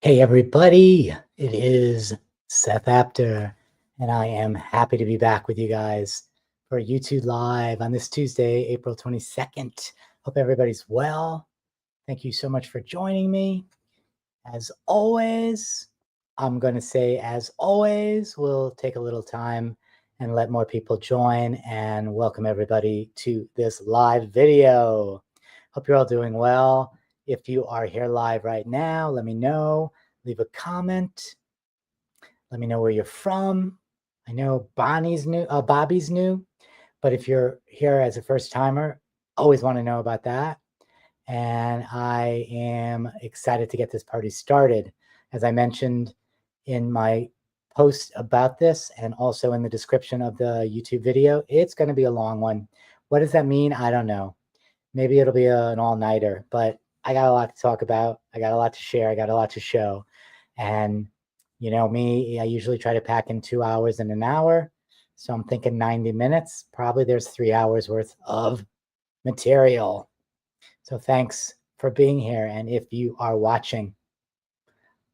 Hey everybody, it is Seth Apter, and I am happy to be back with you guys for YouTube Live on this Tuesday, April 22nd. Hope everybody's well. Thank you so much for joining me. As always, I'm going to say, as always, we'll take a little time and let more people join and welcome everybody to this live video. Hope you're all doing well. If you are here live right now, let me know. Leave a comment. Let me know where you're from. I know Bobby's new, but if you're here as a first timer, always want to know about that. And I am excited to get this party started. As I mentioned in my post about this and also in the description of the YouTube video, it's going to be a long one. What does that mean? I don't know. Maybe it'll be an all-nighter, but I got a lot to talk about. I got a lot to share. I got a lot to show. And you know me, I usually try to pack in 2 hours in an hour. So I'm thinking 90 minutes. Probably there's 3 hours worth of material. So thanks for being here. And if you are watching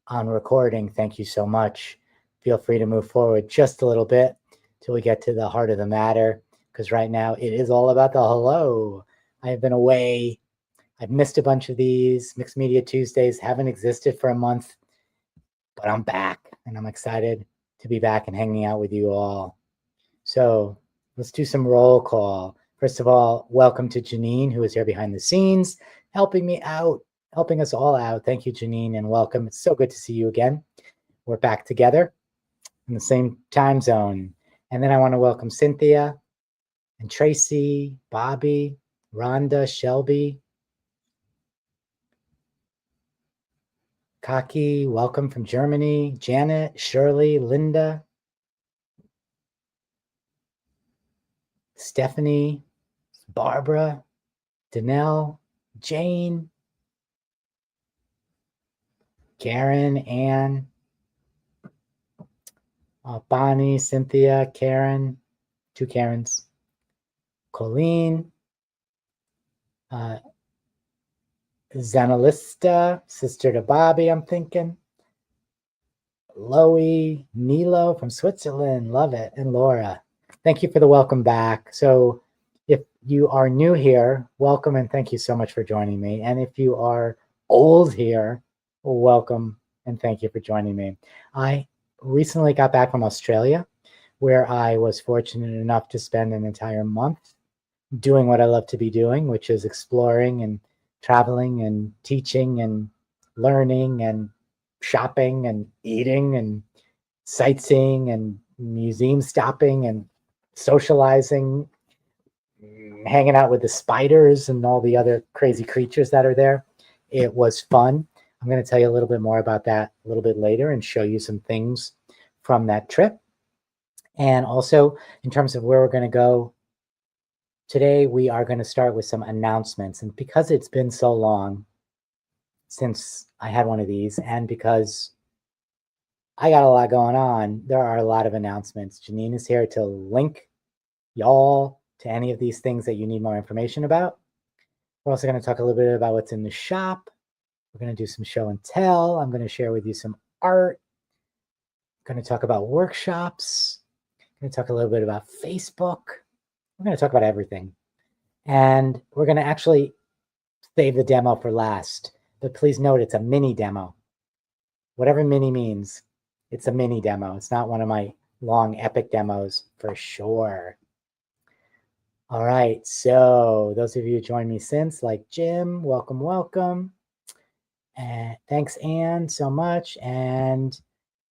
on recording, thank you so much. Feel free to move forward just a little bit till we get to the heart of the matter, because right now it is all about the hello. I have been away. I've missed a bunch of these. Mixed Media Tuesdays haven't existed for a month, but I'm back and I'm excited to be back and hanging out with you all. So let's do some roll call. First of all, welcome to Janine, who is here behind the scenes, helping me out, helping us all out. Thank you, Janine, and welcome. It's so good to see you again. We're back together in the same time zone. And then I want to welcome Cynthia and Tracy, Bobby, Rhonda, Shelby, Kaki, welcome from Germany, Janet, Shirley, Linda, Stephanie, Barbara, Danelle, Jane, Karen, Ann, Bonnie, Cynthia, Karen, two Karens, Colleen, Zanalista, sister to Bobby, I'm thinking. Loie, Nilo from Switzerland, love it, and Laura. Thank you for the welcome back. So if you are new here, welcome and thank you so much for joining me. And if you are old here, welcome and thank you for joining me. I recently got back from Australia, where I was fortunate enough to spend an entire month doing what I love to be doing, which is exploring and traveling and teaching and learning and shopping and eating and sightseeing and museum stopping and socializing, hanging out with the spiders and all the other crazy creatures that are there. It was fun. I'm going to tell you a little bit more about that a little bit later and show you some things from that trip. And also in terms of where we're going to go today, we are going to start with some announcements. And because it's been so long since I had one of these, and because I got a lot going on, there are a lot of announcements. Janine is here to link y'all to any of these things that you need more information about. We're also going to talk a little bit about what's in the shop. We're going to do some show and tell. I'm going to share with you some art. I'm going to talk about workshops. I'm going to talk a little bit about Facebook. We're going to talk about everything. And we're going to actually save the demo for last. But please note it's a mini demo. Whatever mini means, it's a mini demo. It's not one of my long epic demos for sure. All right, so those of you who joined me since, like Jim, welcome, welcome. And thanks, Anne, so much. And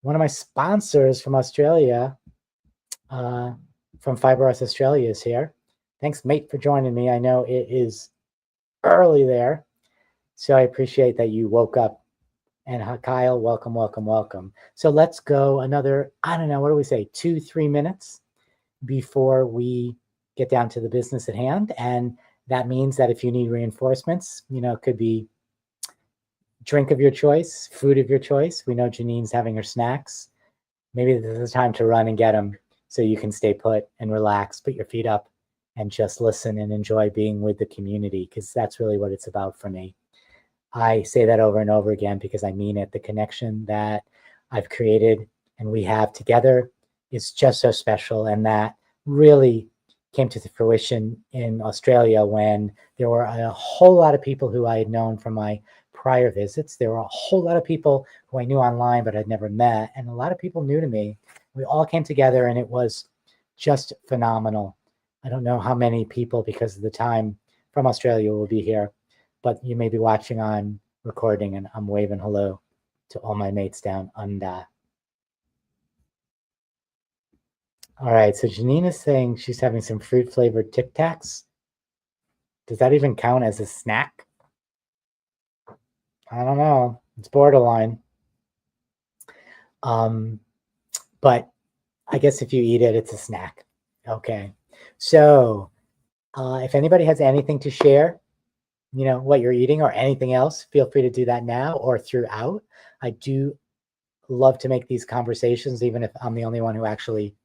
one of my sponsors from Australia, from Fiber Arts Australia, is here. Thanks, mate, for joining me. I know it is early there, so I appreciate that you woke up. And Kyle, welcome, welcome, welcome. So let's go another, I don't know, what do we say, 2-3 minutes before we get down to the business at hand. And that means that if you need reinforcements, you know, it could be drink of your choice, food of your choice. We know Janine's having her snacks. Maybe this is the time to run and get them so you can stay put and relax, put your feet up and just listen and enjoy being with the community, because that's really what it's about for me. I say that over and over again because I mean it. The connection that I've created and we have together is just so special. And that really came to fruition in Australia when there were a whole lot of people who I had known from my prior visits. There were a whole lot of people who I knew online, but I'd never met. And a lot of people new to me. We all came together and it was just phenomenal. I don't know how many people, because of the time, from Australia will be here, but you may be watching on recording and I'm waving hello to all my mates down under. All right, so Janine is saying she's having some fruit flavored Tic Tacs. Does that even count as a snack? I don't know. It's borderline. But I guess if you eat it, it's a snack. Okay. So if anybody has anything to share, you know, what you're eating or anything else, feel free to do that now or throughout. I do love to make these conversations, even if I'm the only one who actually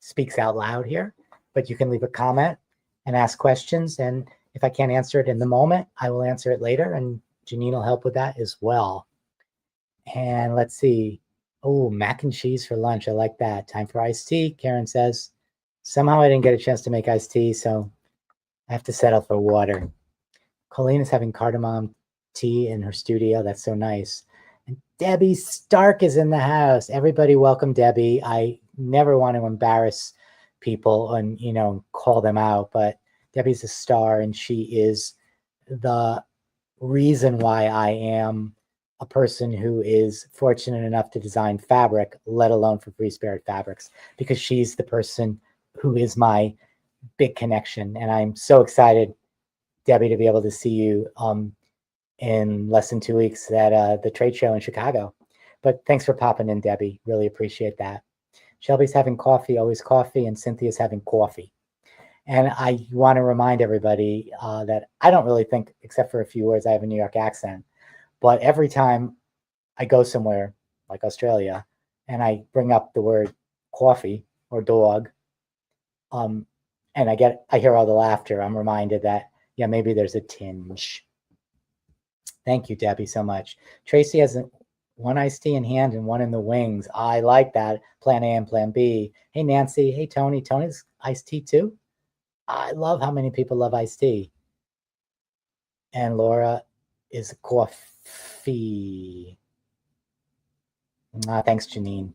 speaks out loud here. But you can leave a comment and ask questions. And if I can't answer it in the moment, I will answer it later. And Janine will help with that as well. And let's see. Oh, mac and cheese for lunch. I like that. Time for iced tea, Karen says. Somehow I didn't get a chance to make iced tea, so I have to settle for water. Colleen is having cardamom tea in her studio. That's so nice. And Debbie Stark is in the house. Everybody welcome Debbie. I never want to embarrass people and, you know, call them out, but Debbie's a star and she is the reason why I am a person who is fortunate enough to design fabric, let alone for Free Spirit Fabrics, because she's the person who is my big connection. And I'm so excited, Debbie, to be able to see you in less than 2 weeks at the trade show in Chicago. But thanks for popping in, Debbie. Really appreciate that. Shelby's having coffee, always coffee, and Cynthia's having coffee. And I want to remind everybody that I don't really think, except for a few words, I have a New York accent. But every time I go somewhere like Australia and I bring up the word coffee or dog, and I hear all the laughter, I'm reminded that, yeah, maybe there's a tinge. Thank you, Debbie, so much. Tracy has one iced tea in hand and one in the wings. I like that. Plan A and Plan B. Hey, Nancy. Hey, Tony. Tony's iced tea too. I love how many people love iced tea. And Laura is coffee. Thanks, Janine.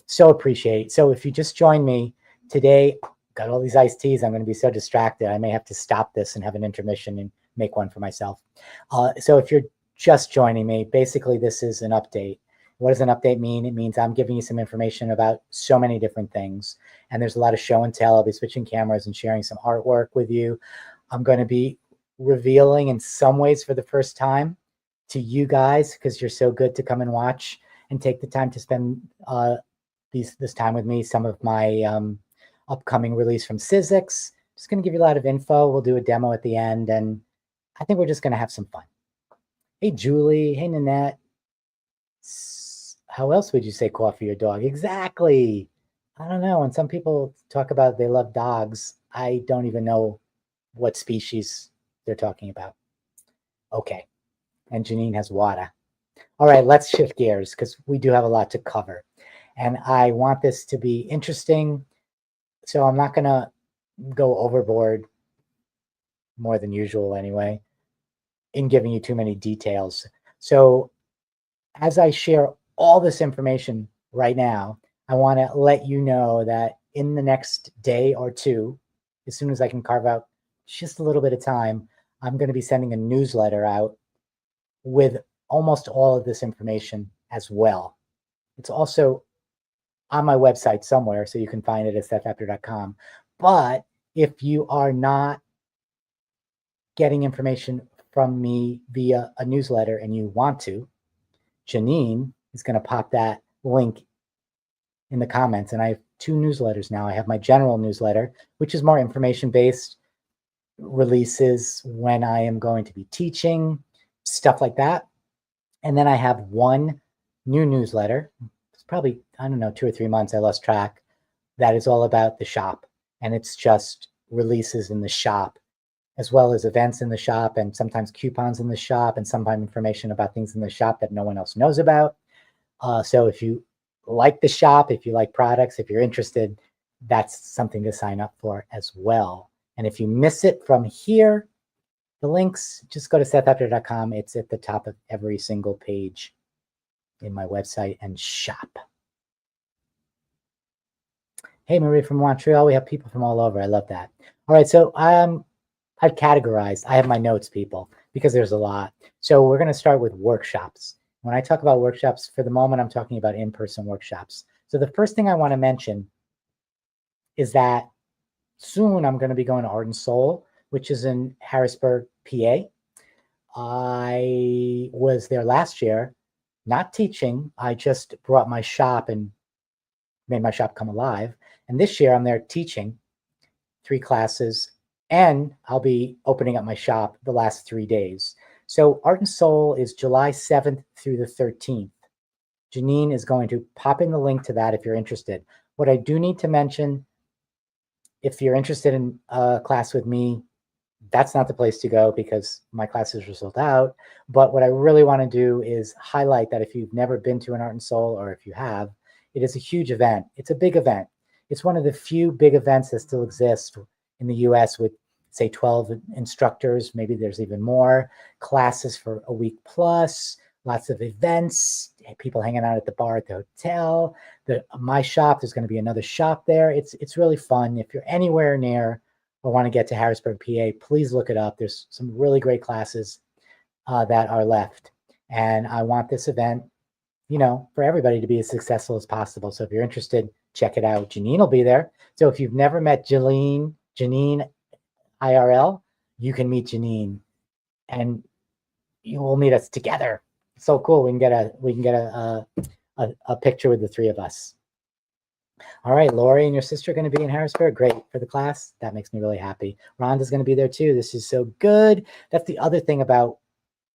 So appreciate. So if you just joined me today, got all these iced teas. I'm going to be so distracted. I may have to stop this and have an intermission and make one for myself. So if you're just joining me, basically this is an update. What does an update mean? It means I'm giving you some information about so many different things. And there's a lot of show and tell. I'll be switching cameras and sharing some artwork with you. I'm going to be revealing in some ways for the first time to you guys, because you're so good to come and watch and take the time to spend this time with me, some of my upcoming release from Sizzix. Just going to give you a lot of info. We'll do a demo at the end, and I think we're just going to have some fun. Hey, Julie. Hey, Nanette. How else would you say coffee or dog? Exactly. I don't know. When some people talk about they love dogs, I don't even know what species they're talking about. Okay. And Janine has water. All right, let's shift gears because we do have a lot to cover. And I want this to be interesting. So I'm not going to go overboard, more than usual anyway, in giving you too many details. So as I share all this information right now, I want to let you know that in the next day or two, as soon as I can carve out just a little bit of time, I'm going to be sending a newsletter out with almost all of this information as well. It's also on my website somewhere, so you can find it at sethapter.com. But if you are not getting information from me via a newsletter and you want to, Janine is going to pop that link in the comments. And I have 2 newsletters now. I have my general newsletter, which is more information-based, releases when I am going to be teaching, stuff like that. And then I have one new newsletter. It's probably, I don't know, 2 or 3 months, I lost track. That is all about the shop. And it's just releases in the shop as well as events in the shop and sometimes coupons in the shop and sometimes information about things in the shop that no one else knows about. So if you like the shop, if you like products, if you're interested, that's something to sign up for as well. And if you miss it from here, the links, just go to sethapter.com. It's at the top of every single page in my website and shop. Hey, Marie from Montreal. We have people from all over. I love that. All right, so I've categorized. I have my notes, people, because there's a lot. So we're going to start with workshops. When I talk about workshops, for the moment, I'm talking about in-person workshops. So the first thing I want to mention is that soon I'm going to be going to Art and Soul, which is in Harrisburg, PA. I was there last year, not teaching. I just brought my shop and made my shop come alive. And this year I'm there teaching 3 classes, and I'll be opening up my shop the last 3 days. So Art and Soul is July 7th through the 13th. Janine is going to pop in the link to that if you're interested. What I do need to mention, if you're interested in a class with me, that's not the place to go because my classes are sold out. But what I really want to do is highlight that if you've never been to an Art and Soul, or if you have, it is a huge event. It's a big event. It's one of the few big events that still exist in the US with, say, 12 instructors. Maybe there's even more. Classes for a week plus, lots of events, people hanging out at the bar at the hotel. My shop, there's going to be another shop there. It's really fun. If you're anywhere near or want to get to Harrisburg, PA, please look it up. There's some really great classes that are left. And I want this event, you know, for everybody to be as successful as possible. So if you're interested, check it out. Janine will be there. So if you've never met Janine IRL, you can meet Janine and you will meet us together. So cool. We can get a picture with the 3 of us. All right, Lori and your sister are going to be in Harrisburg. Great for the class. That makes me really happy. Rhonda's going to be there too. This is so good. That's the other thing about,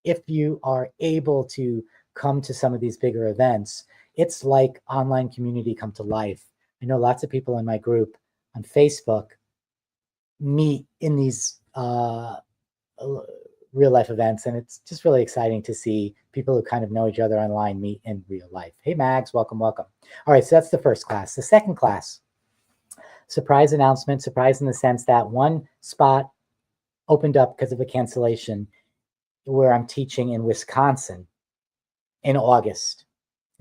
if you are able to come to some of these bigger events, it's like online community come to life. I know lots of people in my group on Facebook meet in these real life events, and it's just really exciting to see people who kind of know each other online meet in real life. Hey, Mags, welcome, welcome. All right, so that's the first class. The second class, surprise announcement, surprise in the sense that one spot opened up because of a cancellation, where I'm teaching in Wisconsin in August,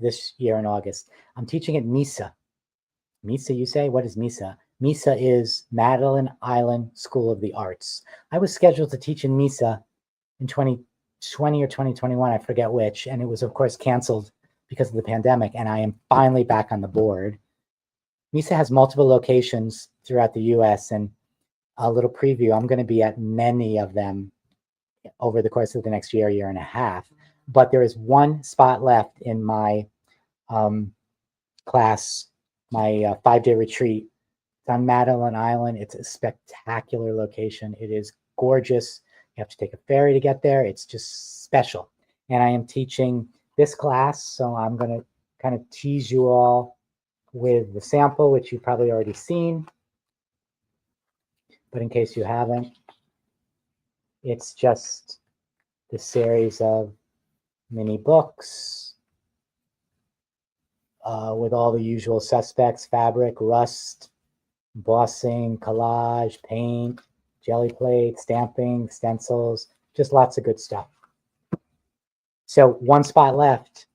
this year in August. I'm teaching at MISA. MISA, you say? What is MISA? MISA is Madeline Island School of the Arts. I was scheduled to teach in MISA in 2020 or 2021, I forget which, and it was, of course, canceled because of the pandemic, and I am finally back on the board. MISA has multiple locations throughout the US, and a little preview, I'm going to be at many of them over the course of the next year, year and a half. But there is one spot left in my class, my 5-day retreat. It's on Madeline Island. It's a spectacular location. It is gorgeous. You have to take a ferry to get there. It's just special. And I am teaching this class, so I'm going to kind of tease you all with the sample, which you've probably already seen. But in case you haven't, it's just the series of mini books with all the usual suspects: fabric, rust, embossing, collage, paint, jelly plate, stamping, stencils, just lots of good stuff. So one spot left.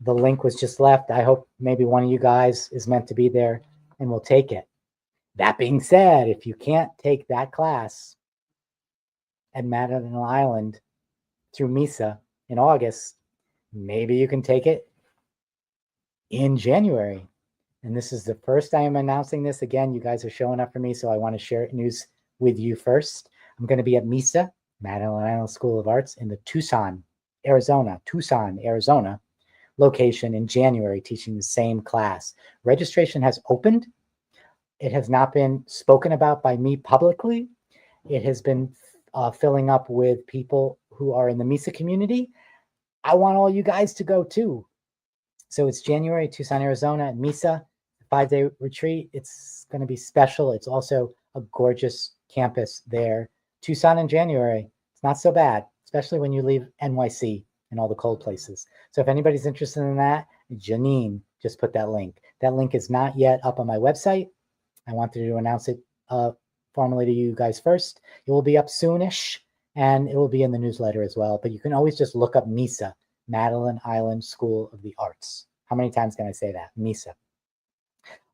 The link was just left. I hope maybe one of you guys is meant to be there and will take it. That being said, if you can't take that class at Madeline Island through MISA in August, maybe you can take it in January. And this is the first I am announcing this. Again, you guys are showing up for me, so I want to share news with you first. I'm going to be at MISA, Madeline Island School of Arts, in the Tucson, Arizona location in January, teaching the same class. Registration has opened. It has not been spoken about by me publicly. It has been filling up with people who are in the MISA community. I want all you guys to go too. So it's January, Tucson, Arizona, at MISA, 5-day retreat. It's going to be special. It's also a gorgeous campus there. Tucson in January. It's not so bad, especially when you leave NYC and all the cold places. So if anybody's interested in that, Janine just put that link. That link is not yet up on my website. I wanted to announce it formally to you guys first. It will be up soonish, and it will be in the newsletter as well. But you can always just look up MISA, Madeline Island School of the Arts. How many times can I say that? MISA.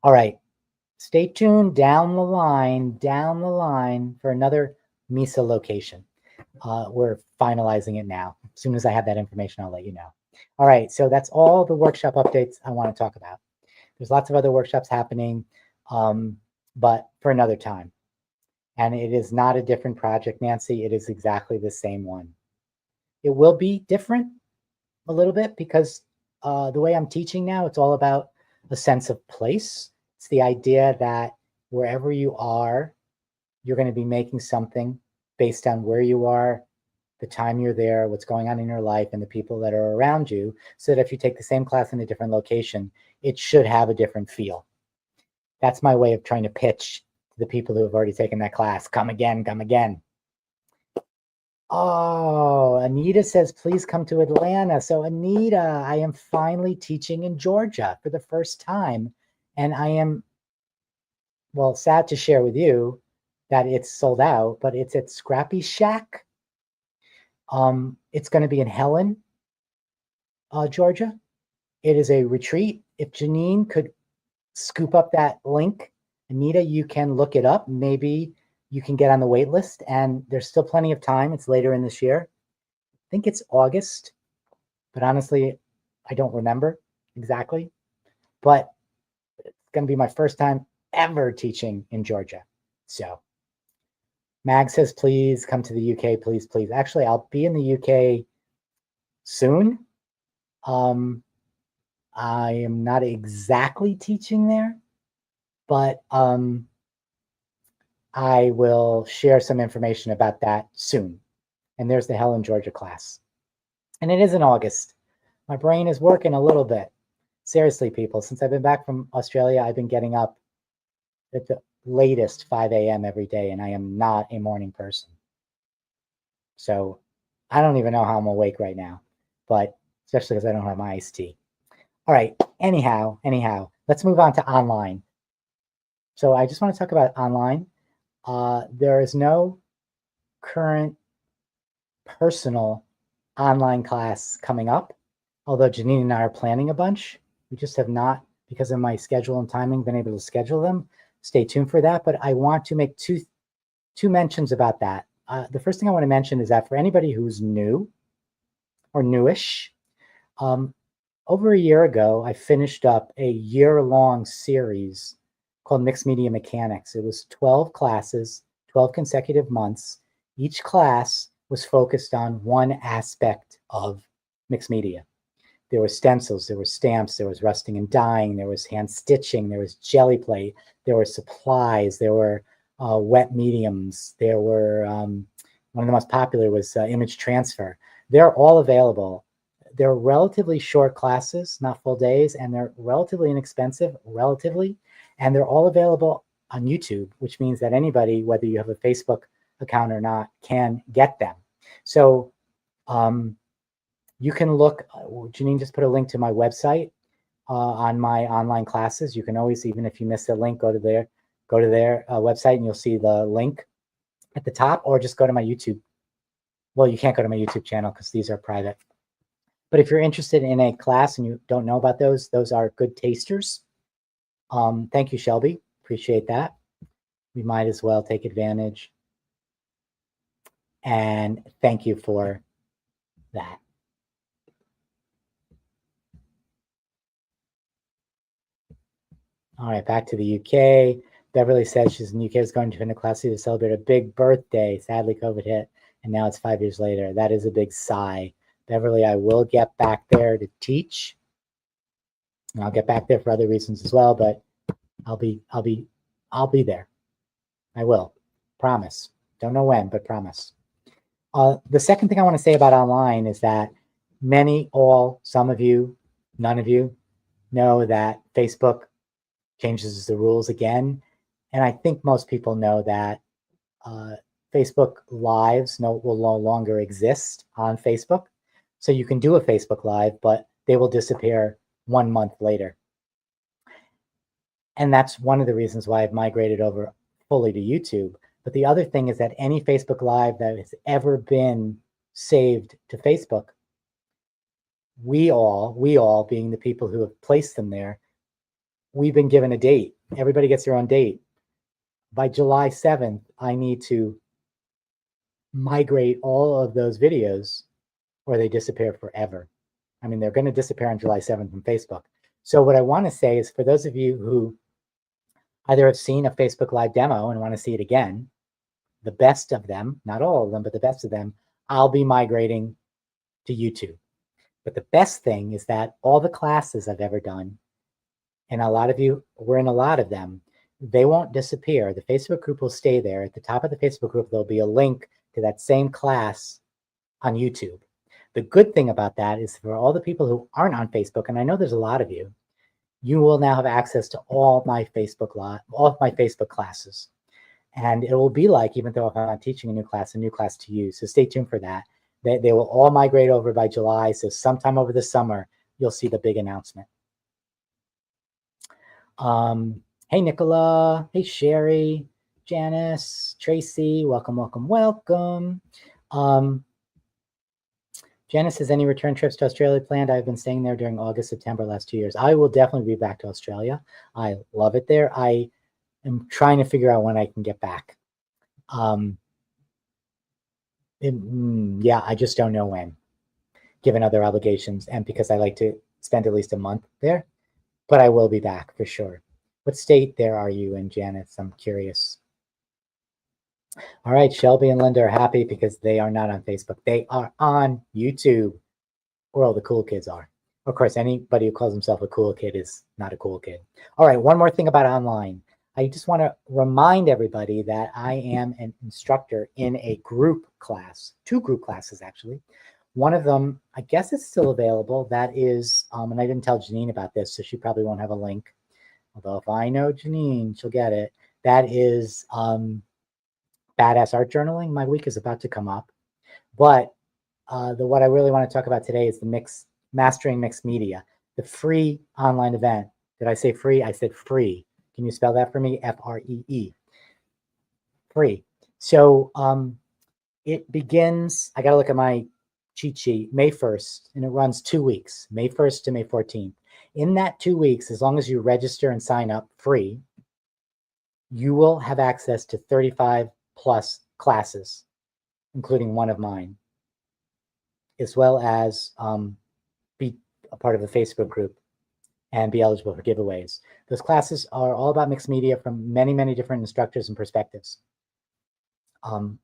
All right. Stay tuned down the line for another MISA location. We're finalizing it now. As soon as I have that information, I'll let you know. All right, so that's all the workshop updates I want to talk about. There's lots of other workshops happening, but for another time. And it is not a different project, Nancy. It is exactly the same one. It will be different a little bit because the way I'm teaching now, it's all about a sense of place. It's the idea that wherever you are, you're going to be making something based on where you are, the time you're there, what's going on in your life, and the people that are around you, so that if you take the same class in a different location, it should have a different feel. That's my way of trying to pitch to the people who have already taken that class. Come again, come again. Oh, Anita says, please come to Atlanta. So Anita, I am finally teaching in Georgia for the first time. And I am, well, sad to share with you that it's sold out, but it's at Scrappy Shack. It's going to be in Helen, Georgia. It is a retreat. If Janine could scoop up that link, Anita, you can look it up. Maybe you can get on the wait list, and there's still plenty of time. It's later in this year. I think it's August, but honestly, I don't remember exactly. But it's going to be my first time ever teaching in Georgia. So Mag says, please come to the UK, please, please. Actually, I'll be in the UK soon. I am not exactly teaching there, but I will share some information about that soon. And there's the Helen, Georgia class. And it is in August. My brain is working a little bit. Seriously, people, since I've been back from Australia, I've been getting up at the latest 5 a.m. every day, and I am not a morning person. So I don't even know how I'm awake right now, but especially because I don't have my iced tea. All right, anyhow, let's move on to online. So I just want to talk about online. There is no current personal online class coming up, although Janine and I are planning a bunch. We just have not, because of my schedule and timing, been able to schedule them. Stay tuned for that, but I want to make two mentions about that. The first thing I want to mention is that for anybody who's new or newish, over a year ago, I finished up a year-long series called Mixed Media Mechanics. It was 12 classes, 12 consecutive months. Each class was focused on one aspect of mixed media. There were stencils, there were stamps, there was rusting and dyeing, there was hand stitching, there was jelly plate, there were supplies, there were wet mediums, there were, one of the most popular was image transfer. They're all available. They're relatively short classes, not full days, and they're relatively inexpensive, and they're all available on YouTube, which means that anybody, whether you have a Facebook account or not, can get them. So you can look, Janine just put a link to my website on my online classes. You can always, even if you miss the link, go to their website and you'll see the link at the top, or just go to my YouTube. Well, you can't go to my YouTube channel because these are private. But if you're interested in a class and you don't know about those are good tasters. Thank you, Shelby. Appreciate that. We might as well take advantage. And thank you for that. All right, back to the UK. Beverly says she's in the UK, is going to a class to celebrate a big birthday. Sadly, COVID hit, and now it's 5 years later. That is a big sigh. Beverly, I will get back there to teach. And I'll get back there for other reasons as well, but I'll be there. I will. Promise. Don't know when, but promise. The second thing I want to say about online is that some of you, none of you know that Facebook changes the rules again. And I think most people know that Facebook Lives will no longer exist on Facebook. So you can do a Facebook Live, but they will disappear 1 month later. And that's one of the reasons why I've migrated over fully to YouTube. But the other thing is that any Facebook Live that has ever been saved to Facebook, we all being the people who have placed them there, we've been given a date. Everybody gets their own date. By July 7th, I need to migrate all of those videos or they disappear forever. I mean, they're going to disappear on July 7th from Facebook. So what I want to say is for those of you who either have seen a Facebook Live demo and want to see it again, the best of them, not all of them, but the best of them, I'll be migrating to YouTube. But the best thing is that all the classes I've ever done, and a lot of you were in a lot of them, they won't disappear. The Facebook group will stay there. At the top of the Facebook group, there'll be a link to that same class on YouTube. The good thing about that is for all the people who aren't on Facebook, and I know there's a lot of you, you will now have access to all my Facebook classes. And it will be like, even though if I'm not teaching a new class to you. So stay tuned for that. They will all migrate over by July. So sometime over the summer, you'll see the big announcement. Hey, Nicola. Hey, Sherry, Janice, Tracy. Welcome, welcome, welcome. Janice, has any return trips to Australia planned? I've been staying there during August, September last 2 years. I will definitely be back to Australia. I love it there. I am trying to figure out when I can get back. Yeah, I just don't know when, given other obligations and because I like to spend at least a month there. But I will be back for sure. What state there are you in, Janice? I'm curious. All right, Shelby and Linda are happy because they are not on Facebook. They are on YouTube, where all the cool kids are. Of course, anybody who calls himself a cool kid is not a cool kid. All right, one more thing about online. I just want to remind everybody that I am an instructor in a group class, 2 group classes actually. One of them, I guess it's still available. That is, and I didn't tell Janine about this, so she probably won't have a link. Although if I know Janine, she'll get it. That is Badass Art Journaling. My week is about to come up. But what I really want to talk about today is the Mastering Mixed Media, the free online event. Did I say free? I said free. Can you spell that for me? F-R-E-E. Free. So it begins, I got to look at my cheat sheet, May 1st, and it runs 2 weeks, May 1st to May 14th. In that 2 weeks, as long as you register and sign up free, you will have access to 35 plus classes, including one of mine, as well as be a part of the Facebook group and be eligible for giveaways. Those classes are all about mixed media from many, many different instructors and perspectives.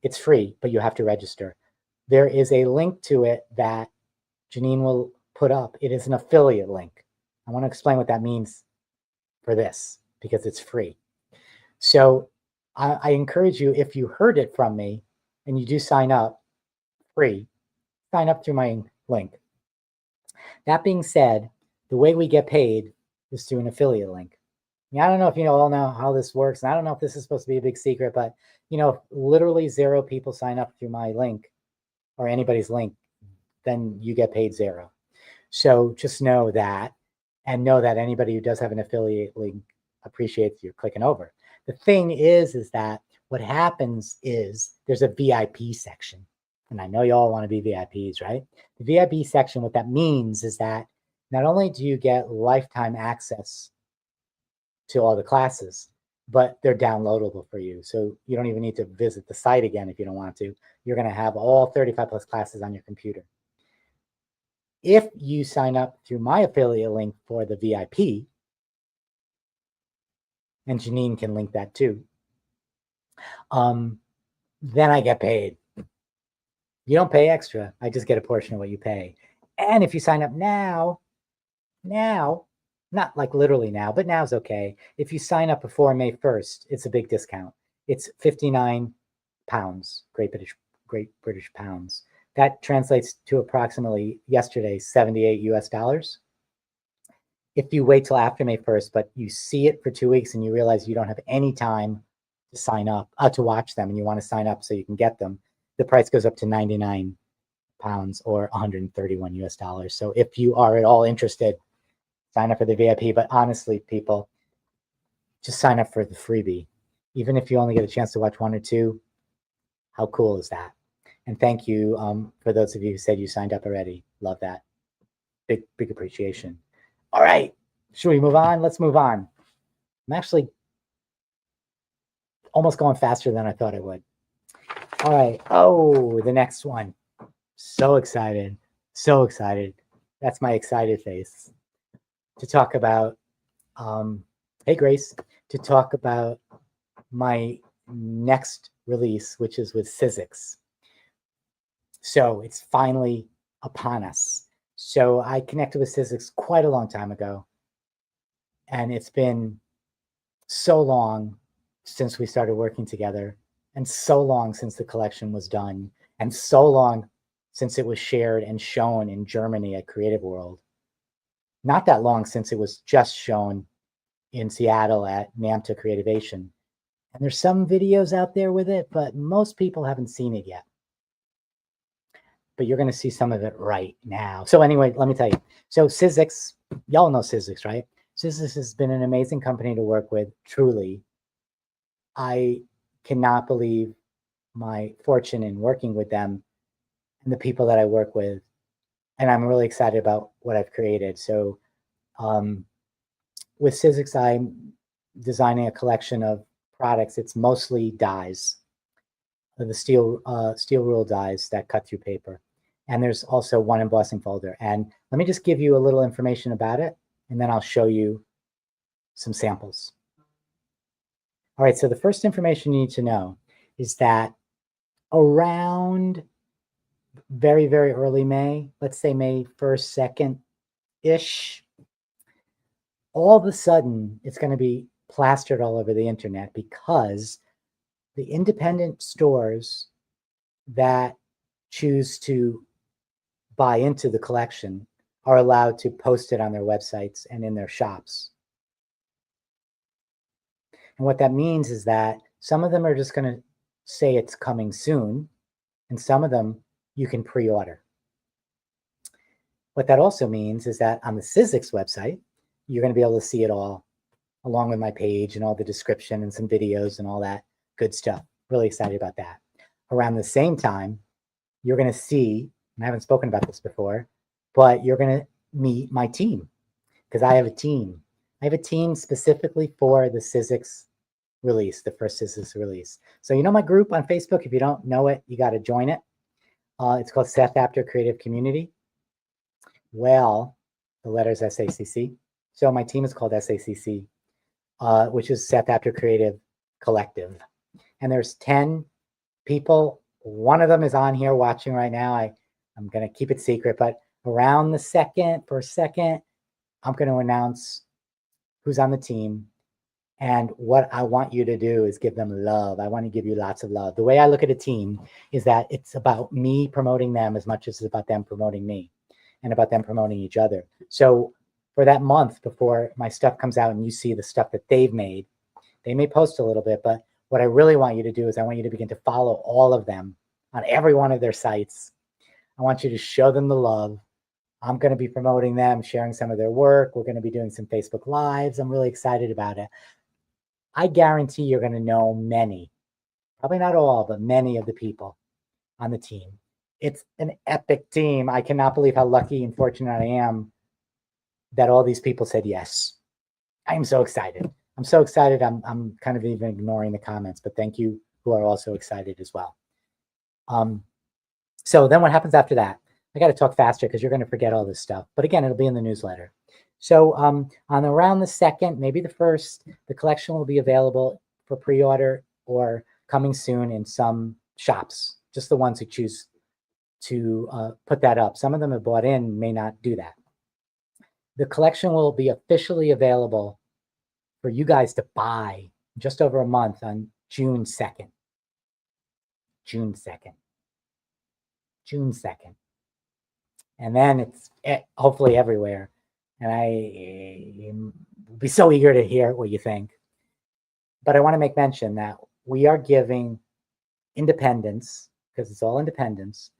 It's free, but you have to register. There is a link to it that Janine will put up. It is an affiliate link. I want to explain what that means for this because it's free. So I encourage you, if you heard it from me and you do sign up free, sign up through my link. That being said, the way we get paid is through an affiliate link. I don't know if you all know how this works, and I don't know if this is supposed to be a big secret, but if literally 0 people sign up through my link or anybody's link, then you get paid 0. So just know that, and know that anybody who does have an affiliate link appreciates you clicking over. The thing is that what happens is there's a VIP section, and I know you all want to be VIPs, right? The VIP section, what that means is that not only do you get lifetime access to all the classes, but they're downloadable for you. So you don't even need to visit the site again if you don't want to. You're going to have all 35 plus classes on your computer. If you sign up through my affiliate link for the VIP, and Janine can link that too, then I get paid. You don't pay extra. I just get a portion of what you pay. And if you sign up now, not like literally now, but now's okay. If you sign up before May 1st, it's a big discount. It's 59 pounds, Great British pounds. That translates to approximately yesterday, 78 US dollars. If you wait till after May 1st, but you see it for 2 weeks and you realize you don't have any time to sign up, to watch them, and you want to sign up so you can get them, the price goes up to 99 pounds or 131 US dollars. So if you are at all interested, sign up for the VIP. But honestly, people, just sign up for the freebie. Even if you only get a chance to watch one or two, how cool is that? And thank you for those of you who said you signed up already. Love that. Big appreciation. All right. Should we move on? Let's move on. I'm actually almost going faster than I thought I would. All right. Oh, the next one. So excited. So excited. That's my excited face. To talk about, hey, Grace, to talk about my next release, which is with Sizzix. So it's finally upon us. So I connected with Sizzix quite a long time ago. And it's been so long since we started working together, and so long since the collection was done, and so long since it was shared and shown in Germany at Creative World. Not that long since it was just shown in Seattle at NAMTA Creativation. And there's some videos out there with it, but most people haven't seen it yet. But you're going to see some of it right now. So anyway, let me tell you. So Sizzix, y'all know Sizzix, right? Sizzix has been an amazing company to work with, truly. I cannot believe my fortune in working with them and the people that I work with. And I'm really excited about what I've created. So with Sizzix, I'm designing a collection of products. It's mostly dies, the steel rule dies that cut through paper. And there's also one embossing folder. And let me just give you a little information about it, and then I'll show you some samples. All right, so the first information you need to know is that around very, very early May, let's say May 1st, 2nd-ish, all of a sudden it's going to be plastered all over the internet, because the independent stores that choose to buy into the collection are allowed to post it on their websites and in their shops. And what that means is that some of them are just going to say it's coming soon, and some of them you can pre-order. What that also means is that on the Sizzix website, you're going to be able to see it all, along with my page and all the description and some videos and all that good stuff. Really excited about that. Around the same time, you're going to see, and I haven't spoken about this before, but you're going to meet my team, because I have a team. I have a team specifically for the Sizzix release, the first Sizzix release. So you know my group on Facebook. If you don't know it, you got to join it. It's called Seth Apter Creative Community. Well, the letters SACC. So my team is called SACC, which is Seth Apter Creative Collective. And there's 10 people. One of them is on here watching right now. I'm going to keep it secret, but around the first second, I'm going to announce who's on the team. And what I want you to do is give them love. I want to give you lots of love. The way I look at a team is that it's about me promoting them as much as it's about them promoting me, and about them promoting each other. So for that month before my stuff comes out and you see the stuff that they've made, they may post a little bit, but what I really want you to do is I want you to begin to follow all of them on every one of their sites. I want you to show them the love. I'm going to be promoting them, sharing some of their work. We're going to be doing some Facebook Lives. I'm really excited about it. I guarantee you're going to know many, probably not all, but many of the people on the team. It's an epic team. I cannot believe how lucky and fortunate I am that all these people said yes. I am so excited. I'm so excited. I'm kind of even ignoring the comments, but thank you who are also excited as well. So then what happens after that? I got to talk faster because you're going to forget all this stuff. But again, it'll be in the newsletter. So on around the 2nd, maybe the 1st, the collection will be available for pre-order or coming soon in some shops, just the ones who choose to put that up. Some of them have bought in, may not do that. The collection will be officially available for you guys to buy just over a month on June 2nd. June 2nd. June 2nd. And then it's hopefully everywhere. And I will be so eager to hear what you think. But I want to make mention that we are giving independents, because it's all independents,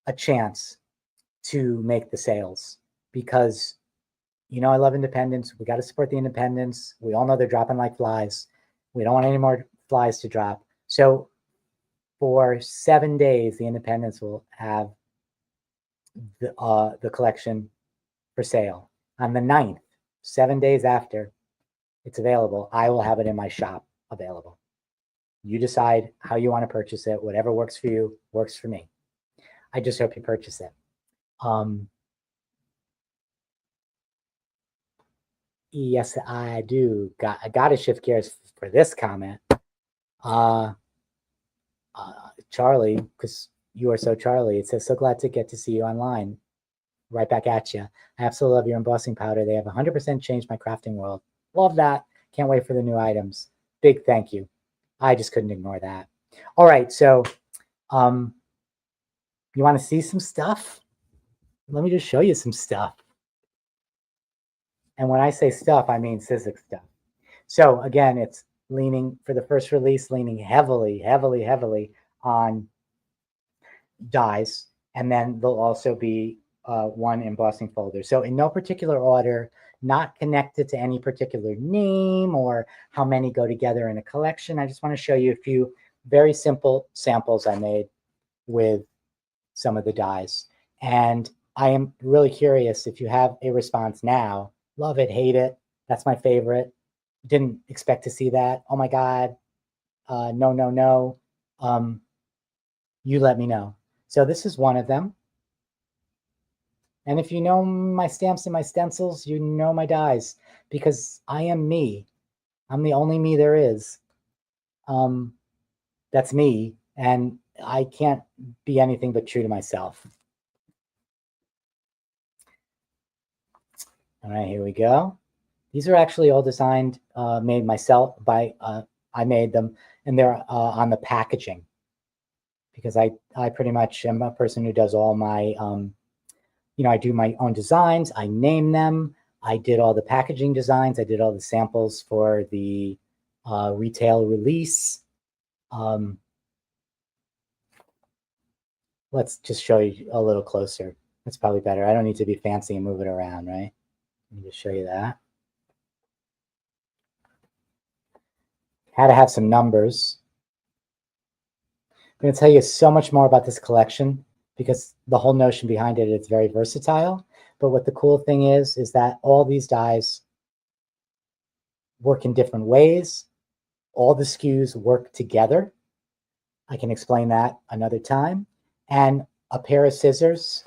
a chance to make the sales, because I love independents. We got to support the independents. We all know they're dropping like flies. We don't want any more flies to drop. So for 7 days, the independents will have the collection for sale. On the 9th, 7 days after it's available, I will have it in my shop available. You decide how you want to purchase it. Whatever works for you works for me. I just hope you purchase it. Yes, I do. I got to shift gears for this comment. Charlie, because you are so Charlie, it says, so glad to get to see you online. Right back at you. I absolutely love your embossing powder. They have 100% changed my crafting world. Love that. Can't wait for the new items. Big thank you. I just couldn't ignore that. All right, so you want to see some stuff? Let me just show you some stuff. And when I say stuff, I mean Sizzix stuff. So again, it's leaning, for the first release, leaning heavily on dies. And then there'll also be one embossing folder. So in no particular order, not connected to any particular name or how many go together in a collection. I just want to show you a few very simple samples I made with some of the dies. And I am really curious if you have a response now. Love it, hate it. That's my favorite. Didn't expect to see that. Oh my God. No. You let me know. So this is one of them. And if you know my stamps and my stencils, you know my dies, because I am me. I'm the only me there is. That's me. And I can't be anything but true to myself. All right, here we go. These are actually all designed, made myself by, I made them, and they're on the packaging, because I pretty much am a person who does all my, I do my own designs. I name them. I did all the packaging designs. I did all the samples for the retail release. Let's just show you a little closer. That's probably better. I don't need to be fancy and move it around, right? Let me just show you that. Had to have some numbers. I'm going to tell you so much more about this collection, because the whole notion behind it is very versatile. But what the cool thing is that all these dies work in different ways. All the SKUs work together. I can explain that another time. And a pair of scissors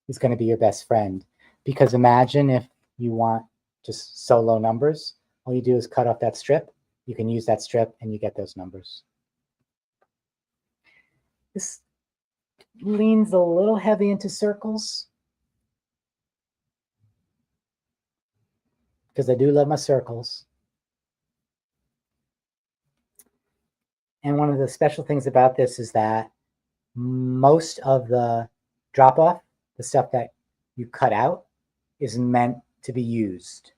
is going to be your best friend, because imagine if you want just solo numbers. All you do is cut off that strip. You can use that strip and you get those numbers. This leans a little heavy into circles, because I do love my circles. And one of the special things about this is that most of the drop off, the stuff that you cut out, is meant to be used.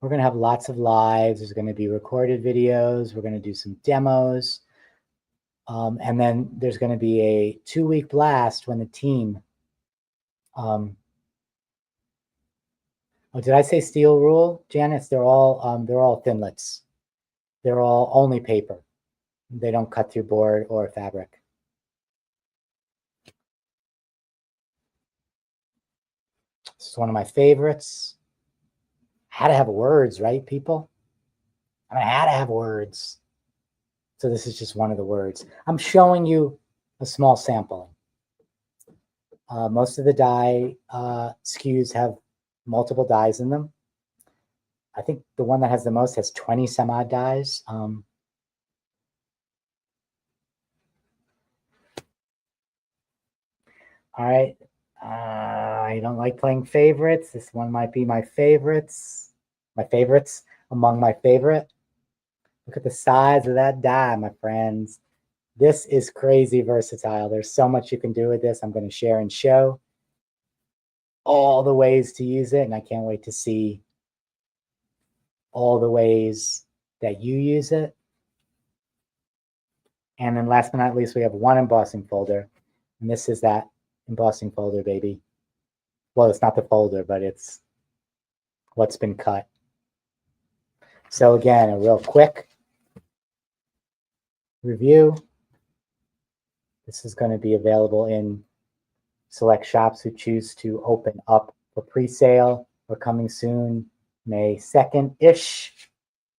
We're going to have lots of lives. There's going to be recorded videos. We're going to do some demos. And then there's going to be a 2-week blast when the team, oh, did I say steel rule, Janice? They're all thinlits. They're all only paper. They don't cut through board or fabric. This is one of my favorites. I had to have words, right, people? I mean, I had to have words. So this is just one of the words. I'm showing you a small sample. Most of the die SKUs have multiple dies in them. I think the one that has the most has 20 some odd dies. All right. I don't like playing favorites. This one might be my favorites. My favorites among my favorite. Look at the size of that die, my friends. This is crazy versatile. There's so much you can do with this. I'm going to share and show all the ways to use it, and I can't wait to see all the ways that you use it. And then last but not least, we have one embossing folder. And this is that embossing folder, baby. Well, it's not the folder, but it's what's been cut. So again, a real quick review. This is going to be available in select shops who choose to open up for pre-sale or coming soon, May 2nd-ish.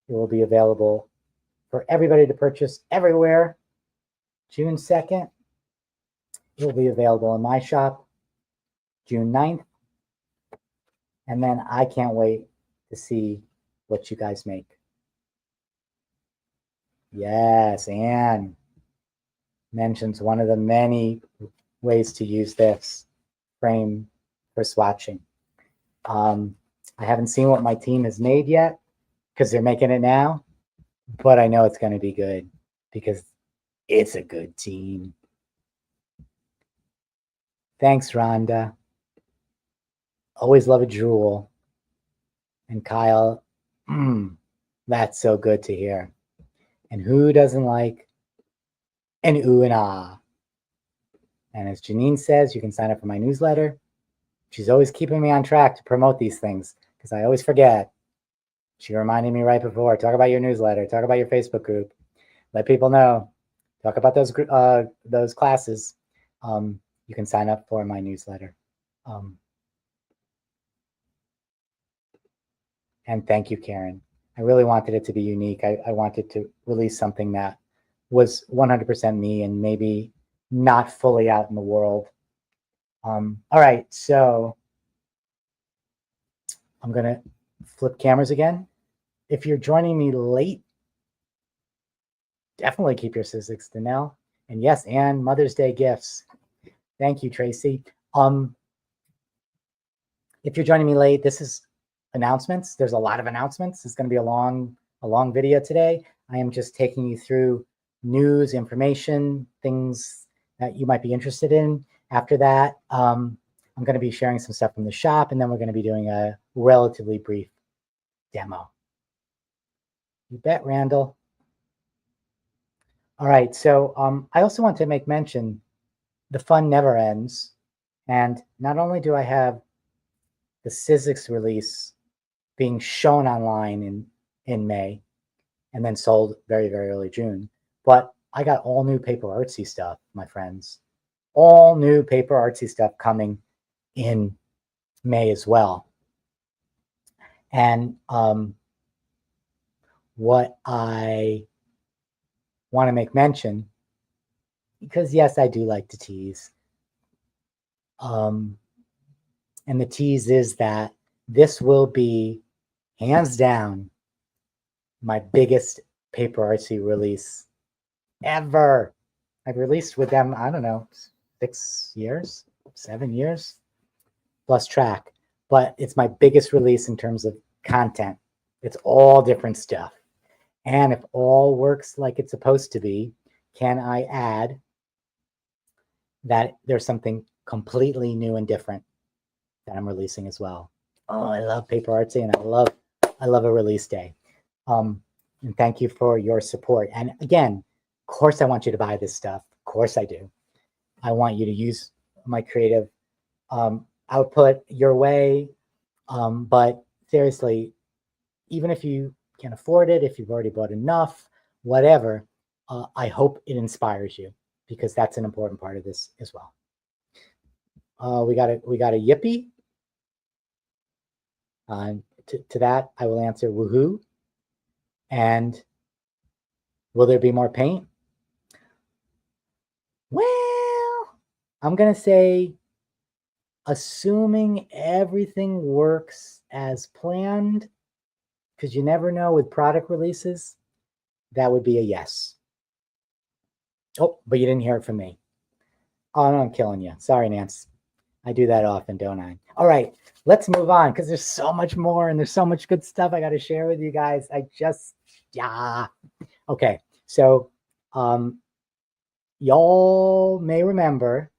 It will be available for everybody to purchase everywhere. June 2nd, it will be available in my shop, June 9th. And then I can't wait to see what you guys make. Yes, Anne mentions one of the many ways to use this frame for swatching. I haven't seen what my team has made yet because they're making it now, but I know it's going to be good because it's a good team. Thanks, Rhonda. Always love a drool. And Kyle, that's so good to hear. And who doesn't like an ooh and ah? And as Janine says, you can sign up for my newsletter. She's always keeping me on track to promote these things because I always forget. She reminded me right before, talk about your newsletter, talk about your Facebook group, let people know, talk about those classes. You can sign up for my newsletter. And thank you, Karen. I really wanted it to be unique. I wanted to release something that was 100% me and maybe not fully out in the world. All right, so I'm going to flip cameras again. If you're joining me late, definitely keep your Sizzix Danelle. And yes, and Mother's Day gifts. Thank you, Tracy. If you're joining me late, this is announcements. There's a lot of announcements. It's going to be a long video today. I am just taking you through news, information, things that you might be interested in. After that, I'm going to be sharing some stuff from the shop, and then we're going to be doing a relatively brief demo. You bet, Randall. All right, so I also want to make mention, the fun never ends. And not only do I have the Sizzix release being shown online in May and then sold very, very early June, but I got all new PaperArtsy stuff, my friends. All new PaperArtsy stuff coming in May as well. And what I want to make mention, because yes, I do like to tease. And the tease is that this will be, hands down, my biggest PaperArtsy release ever. I've released with them, I don't know, 6 years, 7 years, plus track. But it's my biggest release in terms of content. It's all different stuff. And if all works like it's supposed to be, can I add that there's something completely new and different that I'm releasing as well? Oh, I love PaperArtsy, and I love a release day. And thank you for your support. And again, of course, I want you to buy this stuff. Of course I do. I want you to use my creative output your way. But seriously, even if you can afford it, if you've already bought enough, whatever, I hope it inspires you, because that's an important part of this as well. We got a yippee. To that, I will answer woohoo. And will there be more paint? Well, I'm going to say, assuming everything works as planned, because you never know with product releases, that would be a yes. Oh, but you didn't hear it from me. Oh, no, I'm killing you. Sorry, Nance. I do that often, don't I? All right, let's move on, because there's so much more and there's so much good stuff I got to share with you guys. Okay, so y'all may remember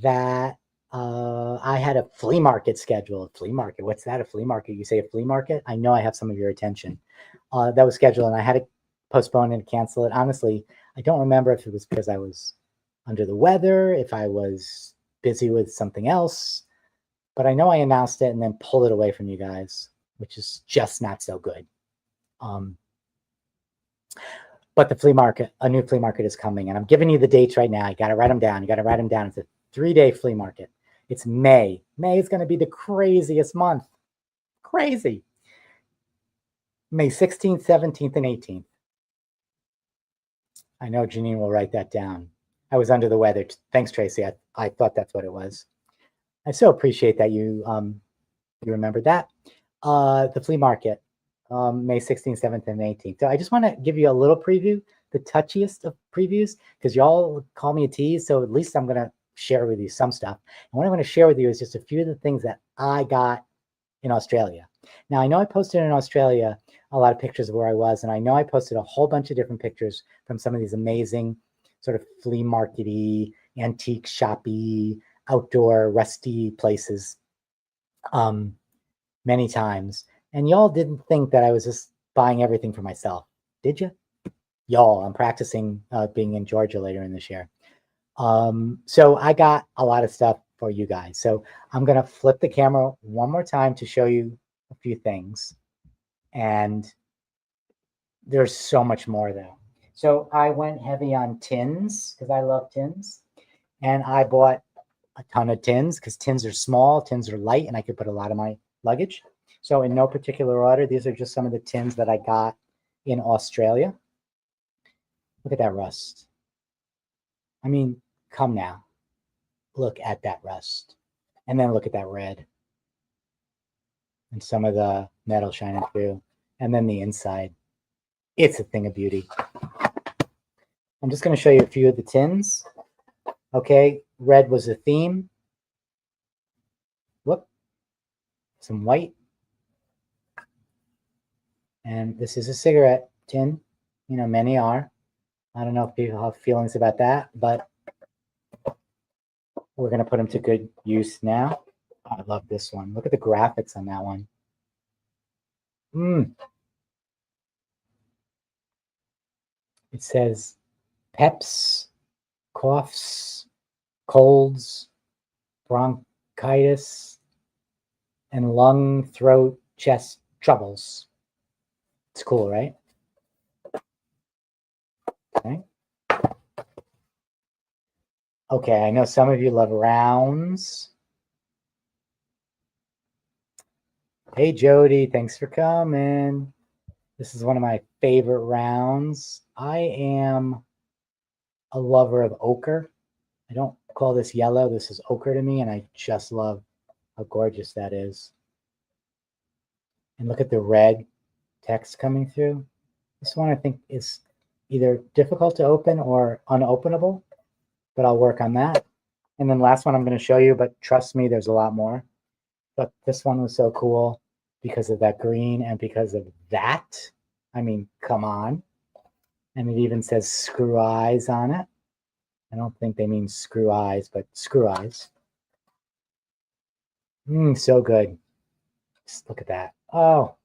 that I had a flea market scheduled. Flea market. What's that? A flea market? You say a flea market? I know I have some of your attention. That was scheduled, and I had to postpone and cancel it. Honestly, I don't remember if it was because I was under the weather, if I was busy with something else, but I know I announced it and then pulled it away from you guys, which is just not so good. But the flea market, a new flea market is coming, and I'm giving you the dates right now. You got to write them down. You got to write them down. It's a 3-day flea market. It's May. May is going to be the craziest month. Crazy. May 16th, 17th, and 18th. I know Janine will write that down. I was under the weather. Thanks, Tracy. I thought that's what it was. I so appreciate that you remembered that. The flea market, May 16th, 17th, and 18th. So I just want to give you a little preview, the touchiest of previews, because y'all call me a tease. So at least I'm going to share with you some stuff. And what I'm going to share with you is just a few of the things that I got in Australia. Now, I know I posted in Australia a lot of pictures of where I was, and I know I posted a whole bunch of different pictures from some of these amazing sort of flea market-y, antique shoppy, outdoor rusty places many times. And y'all didn't think that I was just buying everything for myself, did you? Y'all, I'm practicing being in Georgia later in this year. So I got a lot of stuff for you guys. So I'm going to flip the camera one more time to show you a few things. And there's so much more though. So I went heavy on tins because I love tins. And I bought a ton of tins because tins are small, tins are light, and I could put a lot of my luggage. So in no particular order, these are just some of the tins that I got in Australia. Look at that rust. I mean, come now. Look at that rust. And then look at that red. And some of the metal shining through. And then the inside. It's a thing of beauty. I'm just going to show you a few of the tins. Okay, red was a theme. Whoop. Some white. And this is a cigarette tin. You know, many are. I don't know if people have feelings about that, but we're going to put them to good use now. I love this one. Look at the graphics on that one. It says peps, coughs, colds, bronchitis, and lung, throat, chest troubles. It's cool, right? Okay. Okay, I know some of you love rounds. Hey, Jody, thanks for coming. This is one of my favorite rounds. I am a lover of ochre. I don't call this yellow. This is ochre to me, and I just love how gorgeous that is. And look at the red text coming through. This one I think is either difficult to open or unopenable, but I'll work on that. And then last one I'm going to show you, but trust me, there's a lot more. But this one was so cool because of that green and because of that. I mean, come on. And it even says screw eyes on it. I don't think they mean screw eyes, but screw eyes. So good. Just look at that. Oh,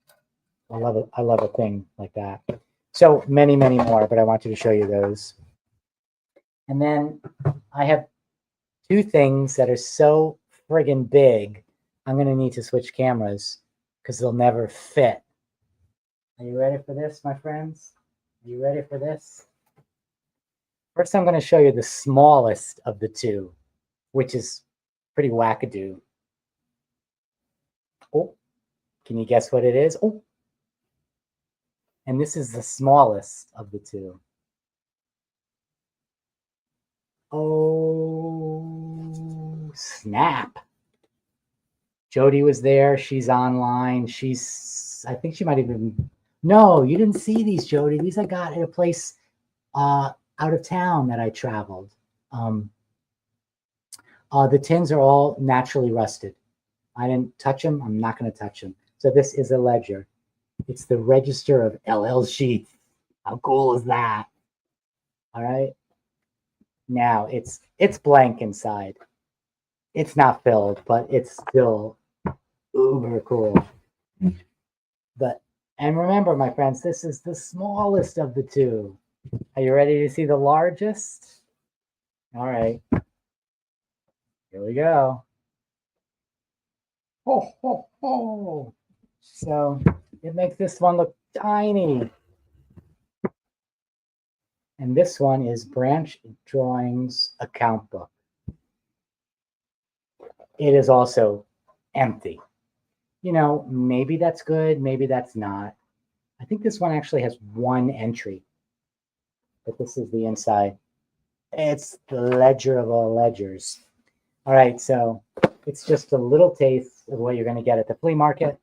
I love it. I love a thing like that. So many, many more, but I wanted to show you those. And then I have two things that are so friggin' big, I'm going to need to switch cameras because they'll never fit. Are you ready for this, my friends? Are you ready for this? First, I'm going to show you the smallest of the two, which is pretty wackadoo. Oh, can you guess what it is? Oh, and this is the smallest of the two. Oh, snap. Jody was there. She's online. I think she might have been, no, you didn't see these, Jody. These I got at a place out of town that I traveled. The tins are all naturally rusted. I didn't touch them. I'm not going to touch them. So this is a ledger. It's the register of LLC. How cool is that? All right. Now it's blank inside. It's not filled, but it's still uber cool. But, and remember, my friends, this is the smallest of the two. Are you ready to see the largest? All right. Here we go. Ho, ho, ho. So it makes this one look tiny. And this one is Branch Drawings Account Book. It is also empty. You know, maybe that's good, maybe that's not. I think this one actually has one entry, but this is the inside. It's the ledger of all ledgers. All right, so it's just a little taste of what you're going to get at the flea market,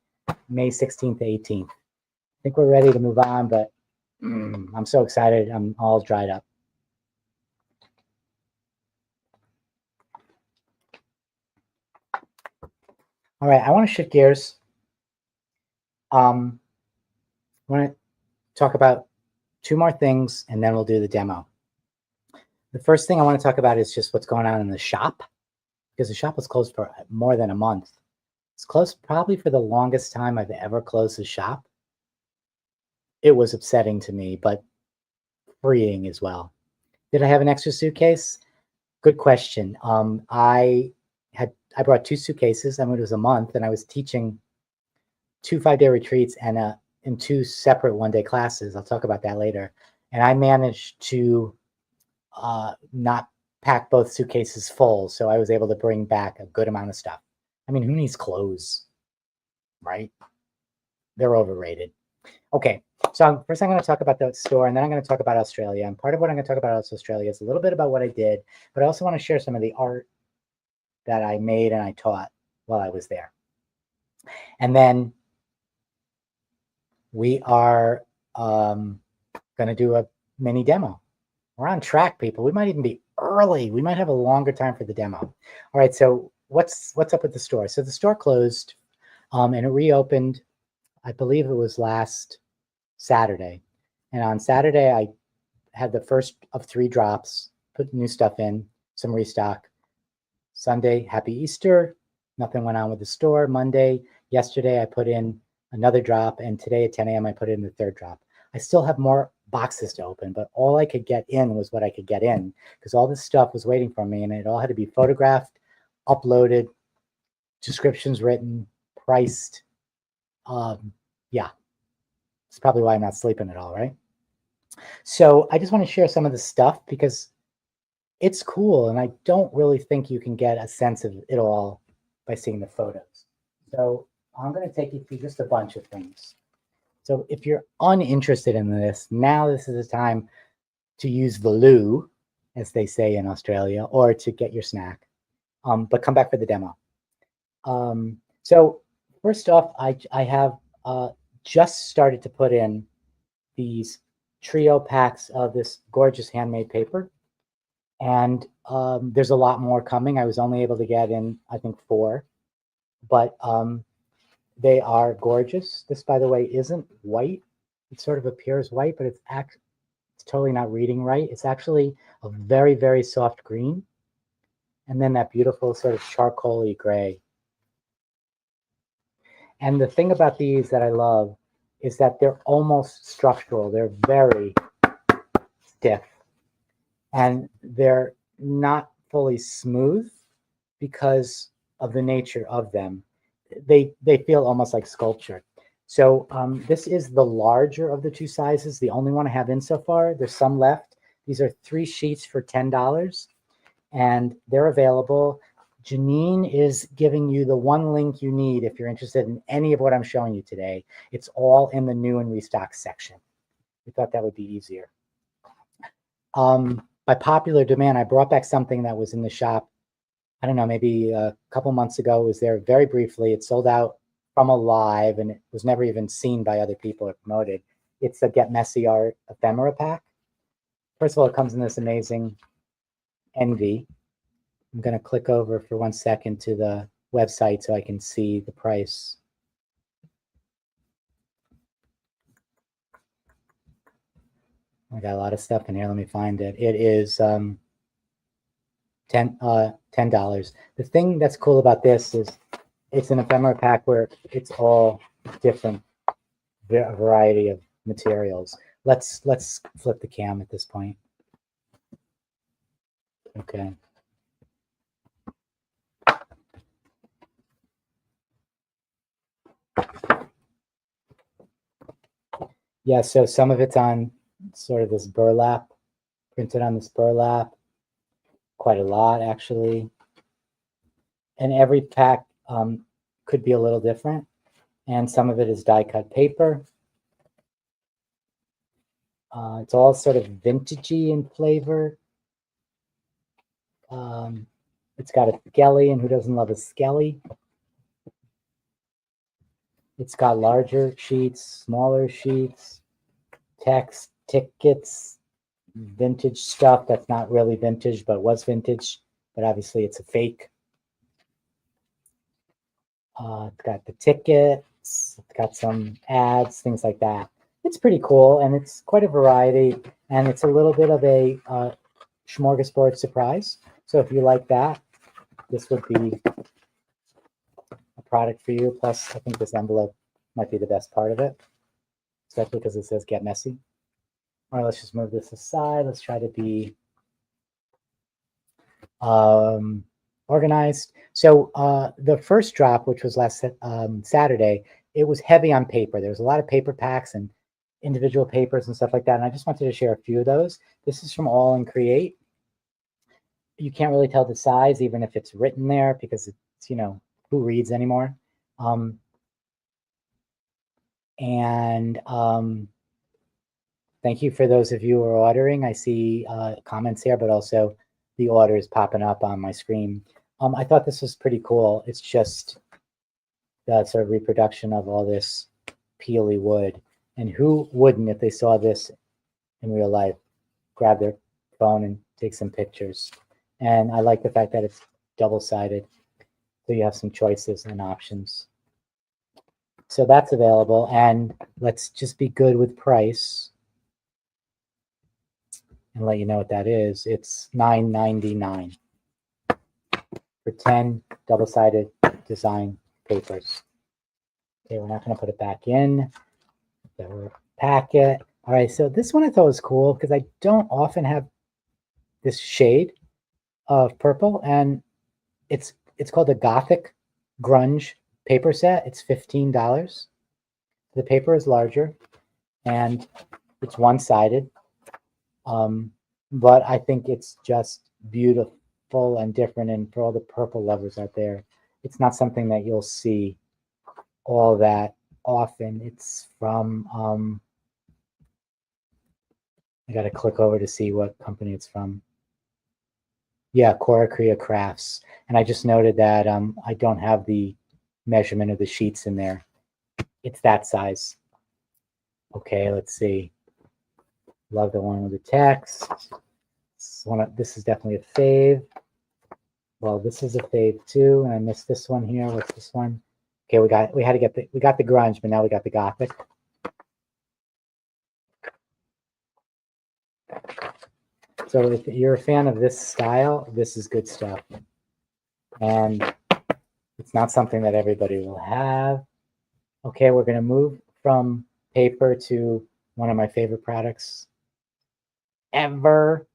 May 16th to 18th. I think we're ready to move on, but I'm so excited. I'm all dried up. All right, I want to shift gears. I want to talk about two more things, and then we'll do the demo. The first thing I want to talk about is just what's going on in the shop, because the shop was closed for more than a month. It's closed probably for the longest time I've ever closed the shop. It was upsetting to me, but freeing as well. Did I have an extra suitcase? Good question. I brought 2 suitcases. I mean, it was a month, and I was teaching 2 5-day retreats and in 2 separate one-day classes. I'll talk about that later. And I managed to not pack both suitcases full, so I was able to bring back a good amount of stuff. I mean, who needs clothes, right? They're overrated. Okay, so first I'm going to talk about the store, and then I'm going to talk about Australia. And part of what I'm going to talk about Australia is a little bit about what I did, but I also want to share some of the art that I made and I taught while I was there. And then we are going to do a mini demo. We're on track, people. We might even be early. We might have a longer time for the demo. All right, so what's up with the store? So the store closed and it reopened, I believe it was last Saturday. And on Saturday, I had the first of 3 drops, put new stuff in, some restock. Sunday, happy Easter. Nothing went on with the store. Monday, yesterday, I put in another drop. And today at 10 a.m., I put in the 3rd drop. I still have more boxes to open, but all I could get in was what I could get in because all this stuff was waiting for me and it all had to be photographed, uploaded, descriptions written, priced. Yeah, it's probably why I'm not sleeping at all, right? So I just want to share some of the stuff because it's cool and I don't really think you can get a sense of it all by seeing the photos. So I'm going to take you through just a bunch of things. So if you're uninterested in this, now this is the time to use the loo, as they say in Australia, or to get your snack. But come back for the demo. So first off, I have just started to put in these trio packs of this gorgeous handmade paper. And there's a lot more coming. I was only able to get in, I think, 4. But they are gorgeous. This, by the way, isn't white. It sort of appears white, but it's totally not reading right. It's actually a very, very soft green. And then that beautiful sort of charcoaly gray. And the thing about these that I love is that they're almost structural. They're very stiff. And they're not fully smooth because of the nature of them. They feel almost like sculpture. So this is the larger of the 2 sizes, the only one I have in so far. There's some left. These are 3 sheets for $10, and they're available. Janine is giving you the one link you need if you're interested in any of what I'm showing you today. It's all in the new and restock section. We thought that would be easier. By popular demand, I brought back something that was in the shop, I don't know, maybe a couple months ago. It was there very briefly. It sold out from a live and it was never even seen by other people or promoted. It's a Get Messy Art ephemera pack. First of all, it comes in this amazing envy. I'm going to click over for 1 second to the website so I can see the price. I got a lot of stuff in here. Let me find it. It is $10. The thing that's cool about this is it's an ephemera pack where it's all different variety of materials. Let's flip the cam at this point. Okay. Yeah, so some of it's on sort of this burlap, printed on this burlap, quite a lot actually. And every pack could be a little different. And some of it is die cut paper. It's all sort of vintagey in flavor. It's got a skelly, and who doesn't love a skelly? It's got larger sheets, smaller sheets, text, tickets, vintage stuff that's not really vintage, but was vintage, but obviously it's a fake. It's got the tickets, it's got some ads, things like that. It's pretty cool, and it's quite a variety, and it's a little bit of a smorgasbord surprise. So if you like that, this would be a product for you. Plus, I think this envelope might be the best part of it, especially because it says "Get Messy." All right, let's just move this aside. Let's try to be organized. So the first drop, which was last Saturday, it was heavy on paper. There was a lot of paper packs and individual papers and stuff like that. And I just wanted to share a few of those. This is from All in Create. You can't really tell the size, even if it's written there, because it's, you know, who reads anymore? Thank you for those of you who are ordering. I see comments here, but also the order is popping up on my screen. I thought this was pretty cool. It's just the sort of reproduction of all this peely wood. And who wouldn't, if they saw this in real life, grab their phone and take some pictures? And I like the fact that it's double-sided, so you have some choices and options. So that's available, and let's just be good with price and let you know what that is. It's $9.99 for 10 double-sided design papers. Okay, we're not going to put it back in the packet. All right, so this one I thought was cool because I don't often have this shade of purple, and it's called the Gothic Grunge paper set. It's $15. The paper is larger, and it's one-sided. But I think it's just beautiful and different, and for all the purple lovers out there, it's not something that you'll see all that often. It's from I got to click over to see what company it's from. Yeah, Korea Crafts. And I just noted that I don't have the measurement of the sheets in there. It's that size. Okay, let's see. Love the one with the text. This is definitely a fave. Well, this is a fave too, and I missed this one here. What's this one? Okay, we got the grunge, but now we got the Gothic. So if you're a fan of this style, this is good stuff. And it's not something that everybody will have. Okay, we're going to move from paper to one of my favorite products ever.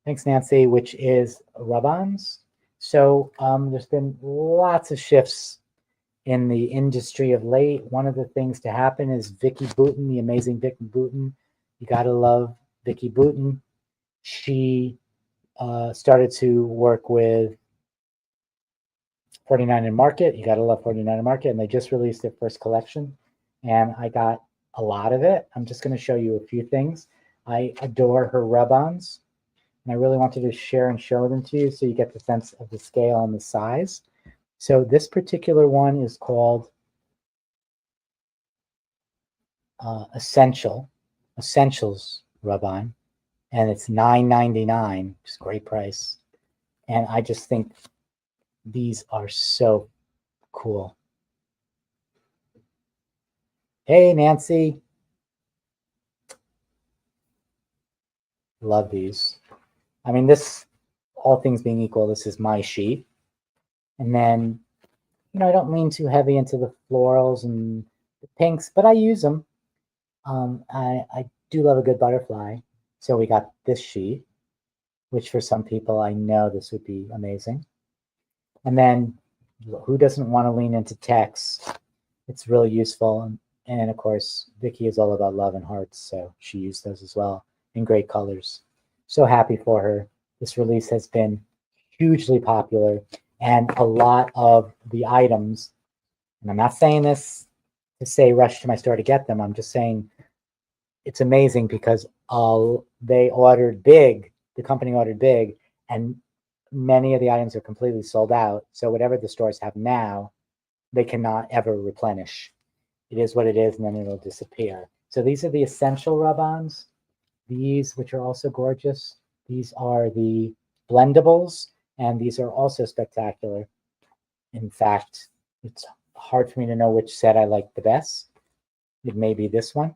Thanks, Nancy, which is rub-ons. So there's been lots of shifts in the industry of late. One of the things to happen is Vicky Boutin, the amazing Vicky Boutin. You got to love Vicky Boutin. She started to work with 49 and Market. You got to love 49 and Market, and they just released their first collection, and I got a lot of it. I'm just going to show you a few things. I adore her rub-ons, and I really wanted to share and show them to you so you get the sense of the scale and the size. So this particular one is called Essentials rub-on, and it's $9.99, which is a great price. And I just think these are so cool. Hey, Nancy. Love these. I mean, this all things being equal, this is my sheet. And then, I don't lean too heavy into the florals and the pinks, but I use them. I do love a good butterfly. So we got this sheet, which for some people, I know this would be amazing. And then who doesn't want to lean into text? It's really useful. And of course, Vicky is all about love and hearts, so she used those as well in great colors. So happy for her. This release has been hugely popular, and a lot of the items, and I'm not saying this to say rush to my store to get them, I'm just saying it's amazing because they ordered big, the company ordered big, and many of the items are completely sold out. So whatever the stores have now, they cannot ever replenish. It is what it is, and then it'll disappear. So these are the essential rub-ons. These, which are also gorgeous, these are the blendables, and these are also spectacular. In fact, it's hard for me to know which set I like the best. It may be this one.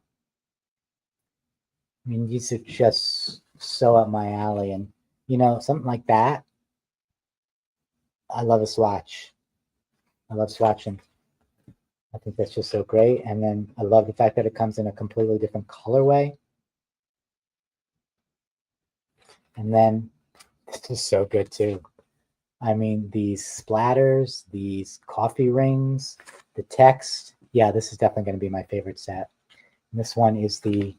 I mean, these are just so up my alley, and something like that. I love a swatch. I love swatching. I think that's just so great. And then I love the fact that it comes in a completely different colorway. And then this is so good too. I mean, these splatters, these coffee rings, the text. Yeah, this is definitely going to be my favorite set. And this one is the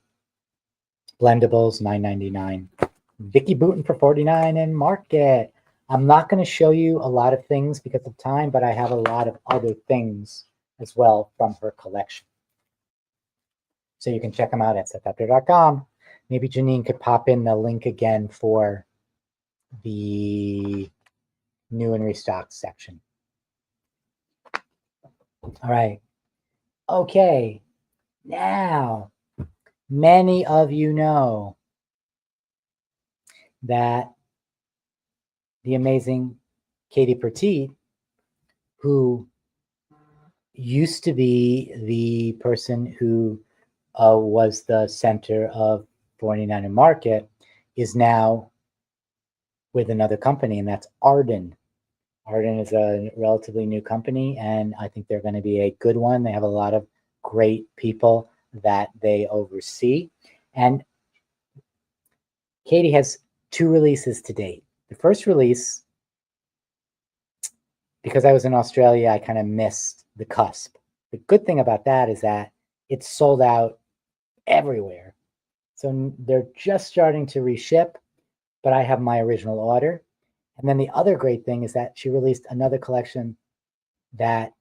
Blendables, $9.99. Vicky Booten for $49 in Market. I'm not going to show you a lot of things because of time, but I have a lot of other things as well from her collection. So you can check them out at SethApter.com. Maybe Janine could pop in the link again for the new and restocked section. All right. Okay. Now, many of you know that the amazing Katie Petit, who used to be the person who was the center of 49 in Market, is now with another company, and that's Arden. Arden is a relatively new company, and I think they're going to be a good one. They have a lot of great people that they oversee. And Katie has 2 releases to date. The first release, because I was in Australia, I kind of missed the cusp. The good thing about that is that it's sold out everywhere. So they're just starting to reship, but I have my original order. And then the other great thing is that she released another collection that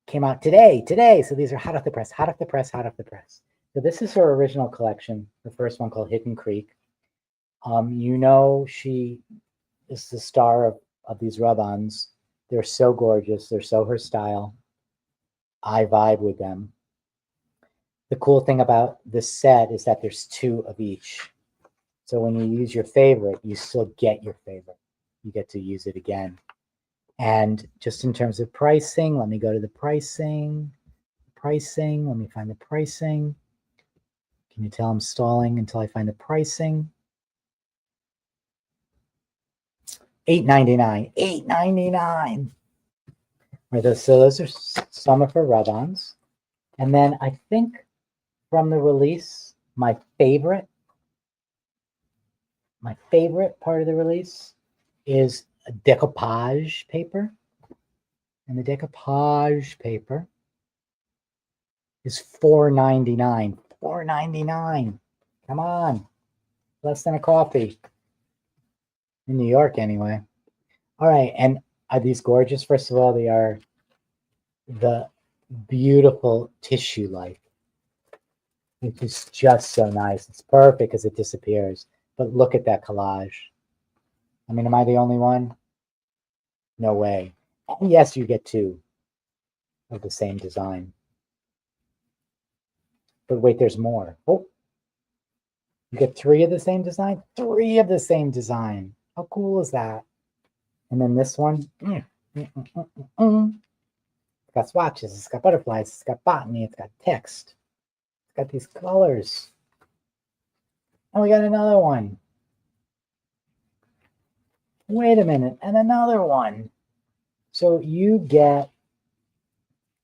came out today. So these are hot off the press, hot off the press, hot off the press. So this is her original collection, the first one called Hidden Creek. She is the star of these rub-ons. They're so gorgeous. They're so her style. I vibe with them. The cool thing about this set is that there's 2 of each. So when you use your favorite, you still get your favorite. You get to use it again. And just in terms of pricing, let me go to the pricing. Let me find the pricing. Can you tell I'm stalling until I find the pricing? $8.99. $8.99. Right, so those are some of her rub-ons. And then I think from the release, my favorite part of the release is a decoupage paper. And the decoupage paper is $4.99. $4.99. Come on. Less than a coffee. In New York, anyway. All right. And are these gorgeous? First of all, they are the beautiful tissue light. It is just so nice. It's perfect because it disappears. But look at that collage. I mean, am I the only one? No way. And yes, you get 2 of the same design. But wait, there's more. Oh, you get 3 of the same design? 3 of the same design. How cool is that? And then this one. It's got swatches. It's got butterflies. It's got botany. It's got text. It's got these colors. And we got another one. Wait a minute, and another one. So you get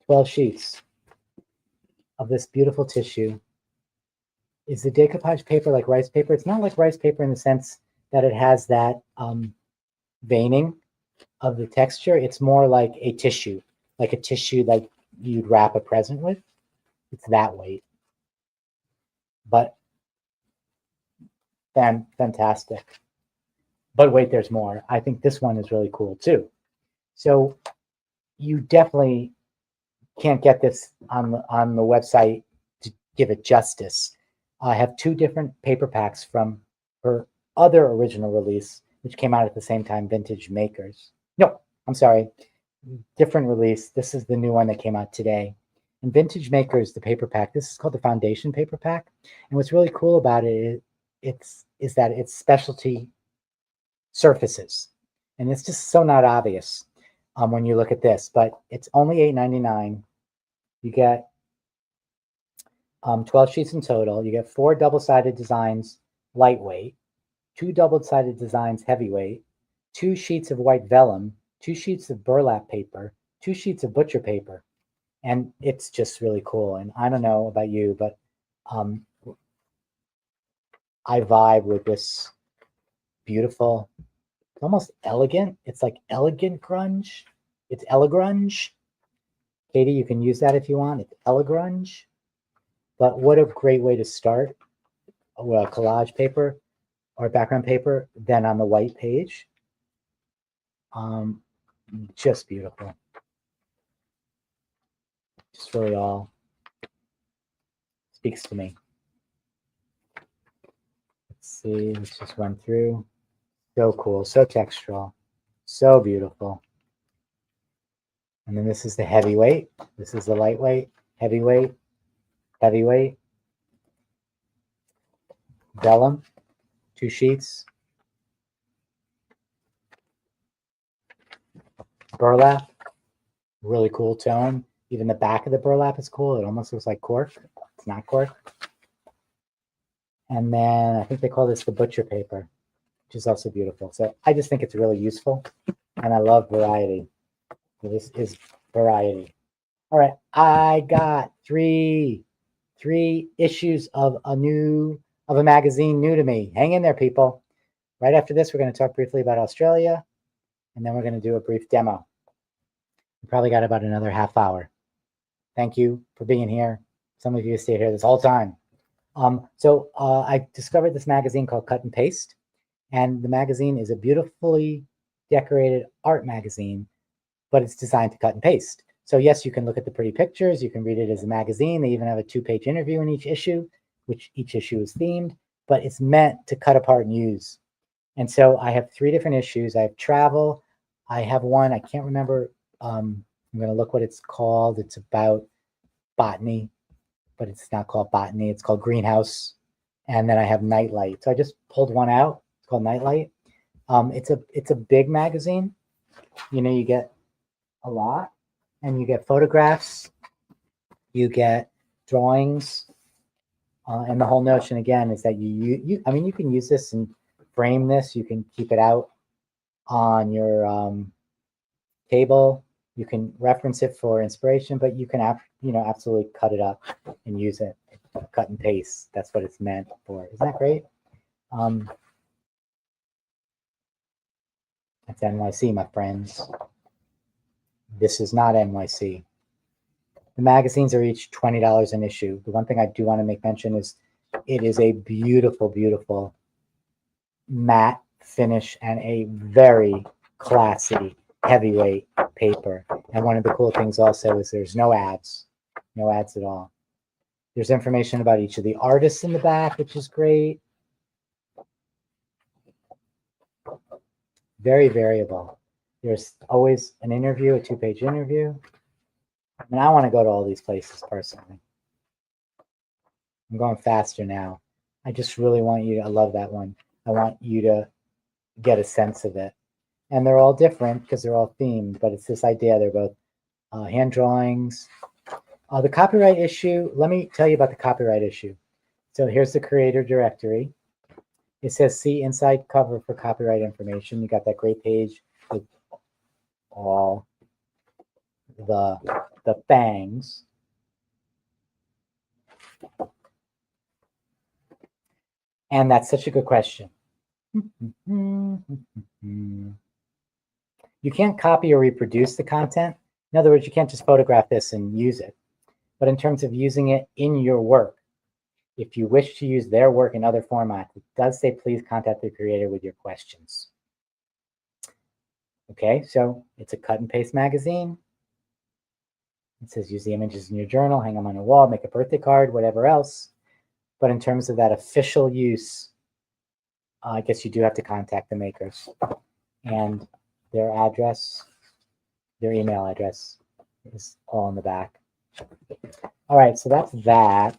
12 sheets of this beautiful tissue. Is the decoupage paper like rice paper? It's not like rice paper in the sense that it has that veining of the texture. It's more like a tissue like you'd wrap a present with. It's that weight. But fantastic. But wait, there's more. I think this one is really cool too. So you definitely can't get this on the website to give it justice. I have two different paper packs from her other original release, which came out at the same time, Vintage Makers. No, I'm sorry, different release. This is the new one that came out today. And Vintage Makers, the paper pack, this is called the Foundation Paper Pack. And what's really cool about it is that it's specialty surfaces. And it's just so not obvious when you look at this, but it's only $8.99. You get 12 sheets in total. You get 4 double-sided designs, lightweight, 2 double-sided designs, heavyweight, 2 sheets of white vellum, 2 sheets of burlap paper, 2 sheets of butcher paper. And it's just really cool. And I don't know about you, but I vibe with this beautiful, almost elegant. It's like elegant grunge. It's elegrunge. Katie, you can use that if you want. It's elegrunge. But what a great way to start a collage paper or background paper than on the white page. Just beautiful. Just really all speaks to me. Let's see, let's just run through. So cool, so textural, so beautiful. And then this is the heavyweight. This is the lightweight, heavyweight, heavyweight. Vellum, 2 sheets. Burlap, really cool tone. Even the back of the burlap is cool. It almost looks like cork. It's not cork. And then I think they call this the butcher paper, which is also beautiful. So I just think it's really useful. And I love variety. So this is variety. All right, I got three issues of a magazine new to me. Hang in there, people. Right after this, we're going to talk briefly about Australia, and then we're going to do a brief demo. We probably got about another half hour. Thank you for being here. Some of you stayed here this whole time. I discovered this magazine called Cut and Paste, and the magazine is a beautifully decorated art magazine, but it's designed to cut and paste. So yes, you can look at the pretty pictures. You can read it as a magazine. They even have a 2-page interview in each issue, which each issue is themed, but it's meant to cut apart and use. And so I have 3 different issues. I have travel. I have one, I can't remember. I'm going to look what it's called. It's about botany, but it's not called botany. It's called greenhouse. And then I have nightlight. So I just pulled one out. It's called Nightlight. It's a big magazine. You know, you get a lot, and you get photographs, you get drawings, and the whole notion again is that you can use this and frame this. You can keep it out on your table. You can reference it for inspiration, but you can absolutely cut it up and use it. Cut and paste. That's what it's meant for. Isn't that great? That's NYC, my friends. This is not NYC. The magazines are each $20 an issue. The one thing I do want to make mention is it is a beautiful, beautiful matte finish and a very classy heavyweight paper. And one of the cool things also is there's no ads at all. There's information about each of the artists in the back, which is great. Very variable. There's always an interview, a 2-page interview. I mean, I want to go to all these places personally. I'm going faster now. I just really want you to, I love that one. I want you to get a sense of it. And they're all different because they're all themed, but it's this idea. They're both hand drawings. The copyright issue, let me tell you about the copyright issue. So here's the creator directory. It says see inside cover for copyright information. You got that great page with all the things. And that's such a good question. You can't copy or reproduce the content. In other words, you can't just photograph this and use it. But in terms of using it in your work, if you wish to use their work in other formats, it does say please contact the creator with your questions. Okay, so it's a cut and paste magazine. It says use the images in your journal, hang them on a wall, make a birthday card, whatever else. But in terms of that official use, I guess you do have to contact the makers. And their address, their email address is all in the back. All right, so that's that.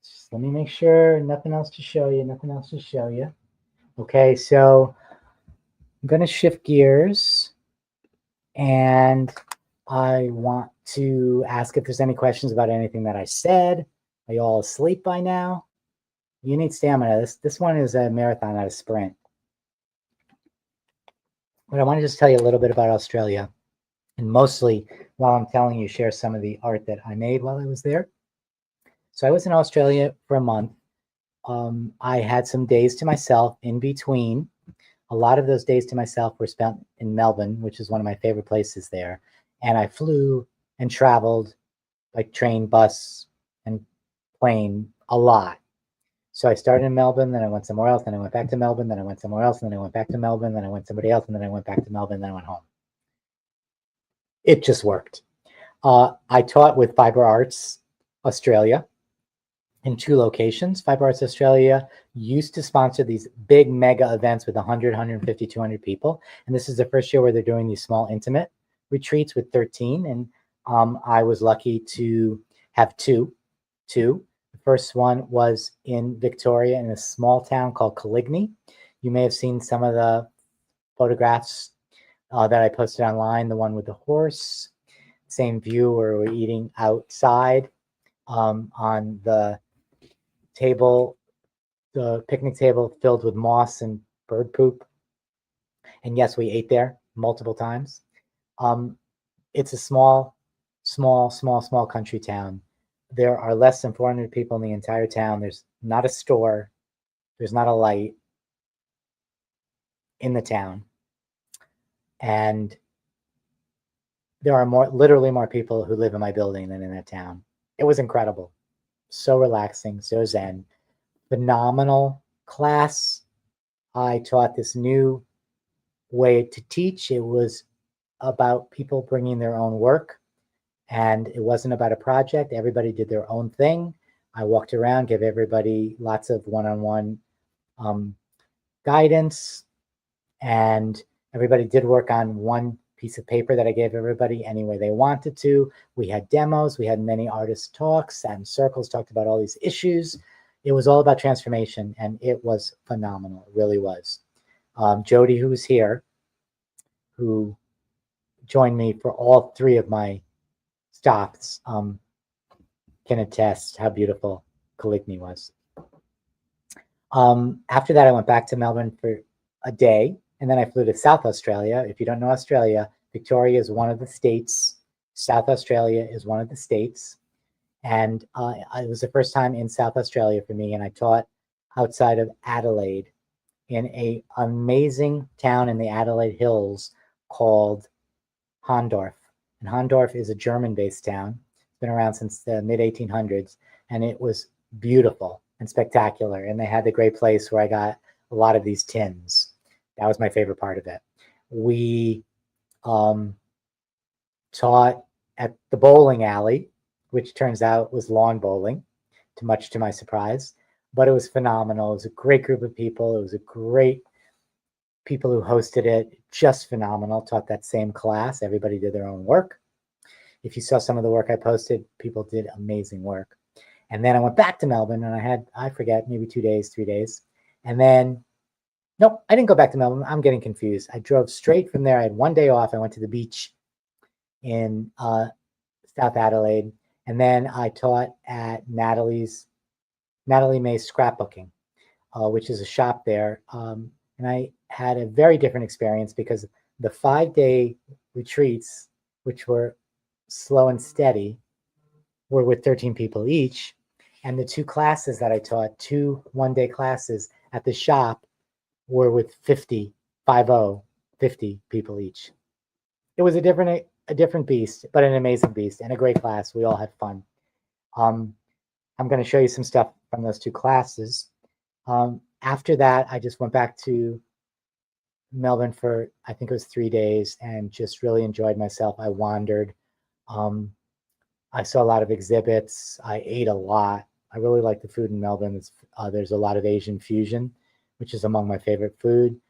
Just let me make sure, nothing else to show you, nothing else to show you. Okay, so I'm going to shift gears, and I want to ask if there's any questions about anything that I said. Are you all asleep by now? You need stamina. This one is a marathon, not a sprint. But I want to just tell you a little bit about Australia, and mostly while I'm telling you, share some of the art that I made while I was there. So I was in Australia for a month. I had some days to myself in between. A lot of those days to myself were spent in Melbourne, which is one of my favorite places there. And I flew and traveled like train, bus, and plane a lot. So I started in Melbourne, then I went somewhere else, then I went back to Melbourne, then I went somewhere else, and then I went back to Melbourne, then I went somebody else, and then I went back to Melbourne, then I went home. It just worked. I taught with Fiber Arts Australia in 2 locations. Fiber Arts Australia used to sponsor these big mega events with 100, 150, 200 people. And this is the first year where they're doing these small intimate retreats with 13. And I was lucky to have two. The first one was in Victoria in a small town called Coligny. You may have seen some of the photographs that I posted online, the one with the horse, same view where we're eating outside on the table, the picnic table filled with moss and bird poop. And yes, we ate there multiple times. It's a small country town. There are less than 400 people in the entire town. There's not a store. There's not a light in the town. And there are literally more people who live in my building than in that town. It was incredible. So relaxing, so zen. Phenomenal class. I taught this new way to teach. It was about people bringing their own work, and it wasn't about a project. Everybody did their own thing. I walked around, gave everybody lots of one-on-one guidance, and everybody did work on one piece of paper that I gave everybody any way they wanted to. We had demos. We had many artist talks, sat in circles, talked about all these issues. It was all about transformation, and it was phenomenal. It really was. Jody, who was here, who joined me for all 3 of my stops, can attest how beautiful Coligny was. After that, I went back to Melbourne for a day, and then I flew to South Australia. If you don't know Australia, Victoria is one of the states. South Australia is one of the states. And it was the first time in South Australia for me, and I taught outside of Adelaide in an amazing town in the Adelaide Hills called Hahndorf. And Hahndorf is a German-based town. It's been around since the mid-1800s, and it was beautiful and spectacular. And they had the great place where I got a lot of these tins. That was my favorite part of it. We taught at the bowling alley, which turns out was lawn bowling, much to my surprise. But it was phenomenal. It was a great group of people. It was a great people who hosted it. Just phenomenal. Taught that same class. Everybody did their own work. If you saw some of the work I posted, people did amazing work. And then I went back to Melbourne, and I had, I forget, maybe 2 days, 3 days. And then, nope, I didn't go back to Melbourne. I'm getting confused. I drove straight from there. I had 1 day off. I went to the beach in South Adelaide. And then I taught at Natalie May's Scrapbooking, which is a shop there. And I had a very different experience because the 5-day retreats, which were slow and steady, were with 13 people each. And the 2 classes that I taught, 2 one-day classes at the shop, were with 50 people each. It was a different beast, but an amazing beast and a great class. We all had fun. I'm going to show you some stuff from those 2 classes. After that, I just went back to Melbourne for, I think it was 3 days, and just really enjoyed myself. I wandered. I saw a lot of exhibits. I ate a lot. I really like the food in Melbourne. There's a lot of Asian fusion, which is among my favorite food.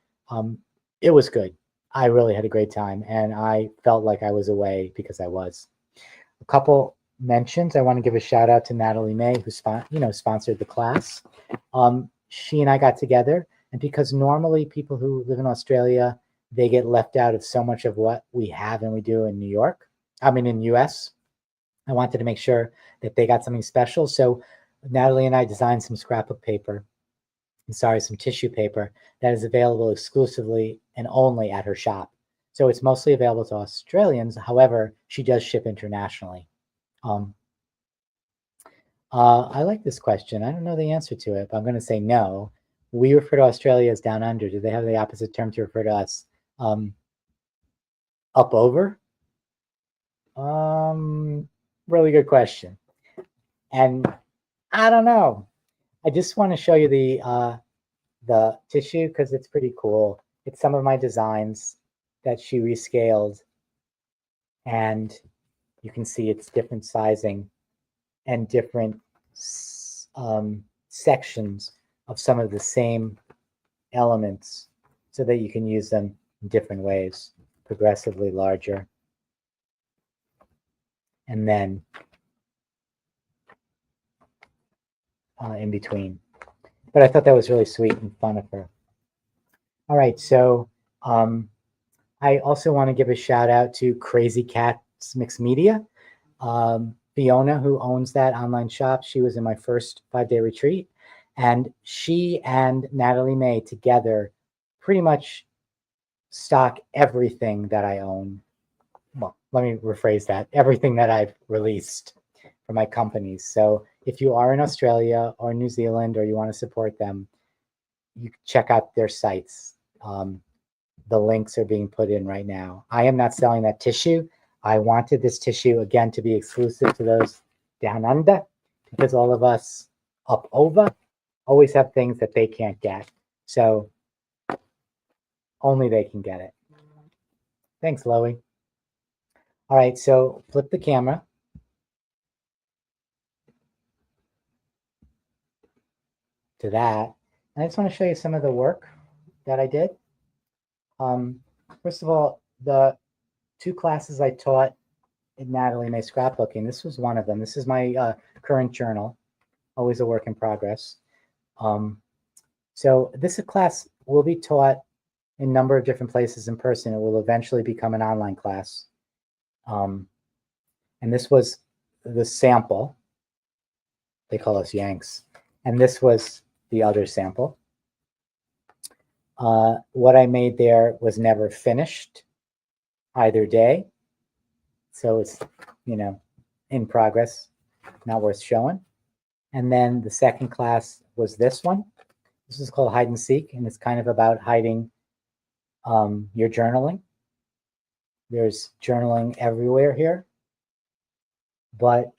It was good. I really had a great time, and I felt like I was away because I was. A couple mentions. I want to give a shout out to Natalie May, who sponsored the class. She and I got together, and because normally people who live in Australia, they get left out of so much of what we have and we do in in US. I wanted to make sure that they got something special. So Natalie and I designed some scrapbook paper, some tissue paper that is available exclusively and only at her shop. So it's mostly available to Australians. However, she does ship internationally. I like this question. I don't know the answer to it, but I'm going to say no. We refer to Australia as down under. Do they have the opposite term to refer to us? Up over? Really good question. And I don't know. I just want to show you the tissue because it's pretty cool. It's some of my designs that she rescaled, and you can see it's different sizing and different sections of some of the same elements so that you can use them in different ways, progressively larger. And then in between. But I thought that was really sweet and fun of her. All right, so I also want to give a shout out to Crazy Cats Mixed Media. Fiona, who owns that online shop, she was in my first 5-day retreat, and she and Natalie May together pretty much stock everything that I own. Well, let me rephrase that. Everything that I've released for my companies. So if you are in Australia or New Zealand or you want to support them, you can check out their sites. The links are being put in right now. I am not selling that tissue. I wanted this tissue, again, to be exclusive to those down under, because all of us up over always have things that they can't get. So only they can get it. Thanks, Loie. All right, so flip the camera. To that. And I just want to show you some of the work that I did. First of all, the 2 classes I taught in Natalie May Scrapbooking, this was one of them. This is my current journal, always a work in progress. So this class will be taught in a number of different places in person. It will eventually become an online class. And this was the sample. They call us Yanks. And this was the other sample. What I made there was never finished either day. So it's, in progress, not worth showing. And then the second class was this one. This is called Hide and Seek, and it's kind of about hiding your journaling. There's journaling everywhere here, but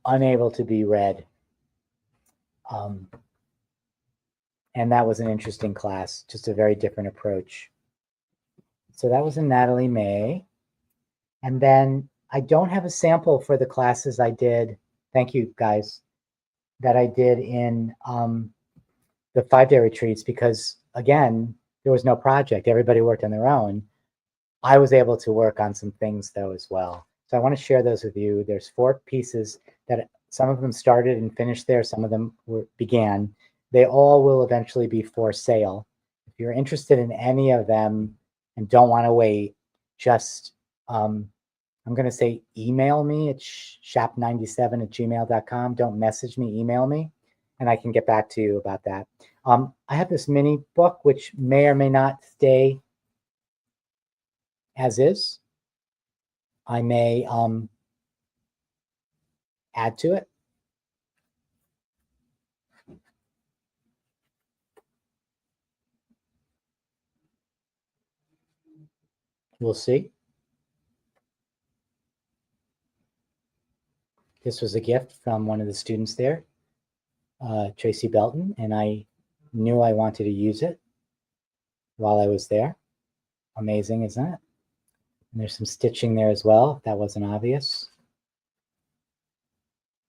unable to be read. And that was an interesting class, just a very different approach. So that was in Natalie May. And then I don't have a sample for the classes I did. Thank you, guys, that I did in the 5-day retreats, because, again, there was no project. Everybody worked on their own. I was able to work on some things, though, as well. So I want to share those with you. There's 4 pieces that some of them started and finished there. Some of them began. They all will eventually be for sale. If you're interested in any of them and don't want to wait, just, I'm I'm going to say email me at shap97@gmail.com. Don't message me, email me, and I can get back to you about that. I have this mini book, which may or may not stay as is. I may add to it. We'll see. This was a gift from one of the students there, Tracy Belton, and I knew I wanted to use it while I was there. Amazing, isn't it? And there's some stitching there as well, if that wasn't obvious.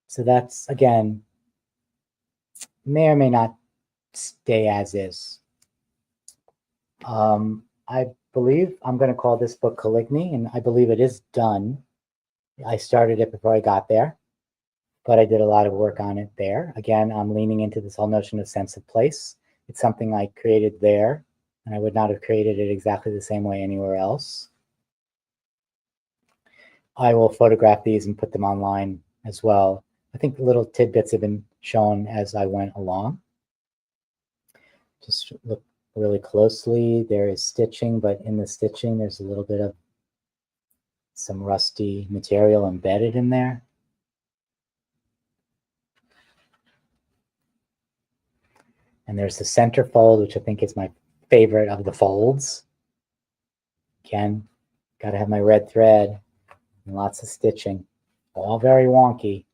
So that's, again, may or may not stay as is. I believe I'm going to call this book Caligny, and I believe it is done. I started it before I got there, but I did a lot of work on it there. Again, I'm leaning into this whole notion of sense of place. It's something I created there, and I would not have created it exactly the same way anywhere else. I will photograph these and put them online as well. I think the little tidbits have been shown as I went along. Just look really closely. There is stitching, but in the stitching, there's a little bit of some rusty material embedded in there. And there's the center fold, which I think is my favorite of the folds. Again, got to have my red thread and lots of stitching. All very wonky.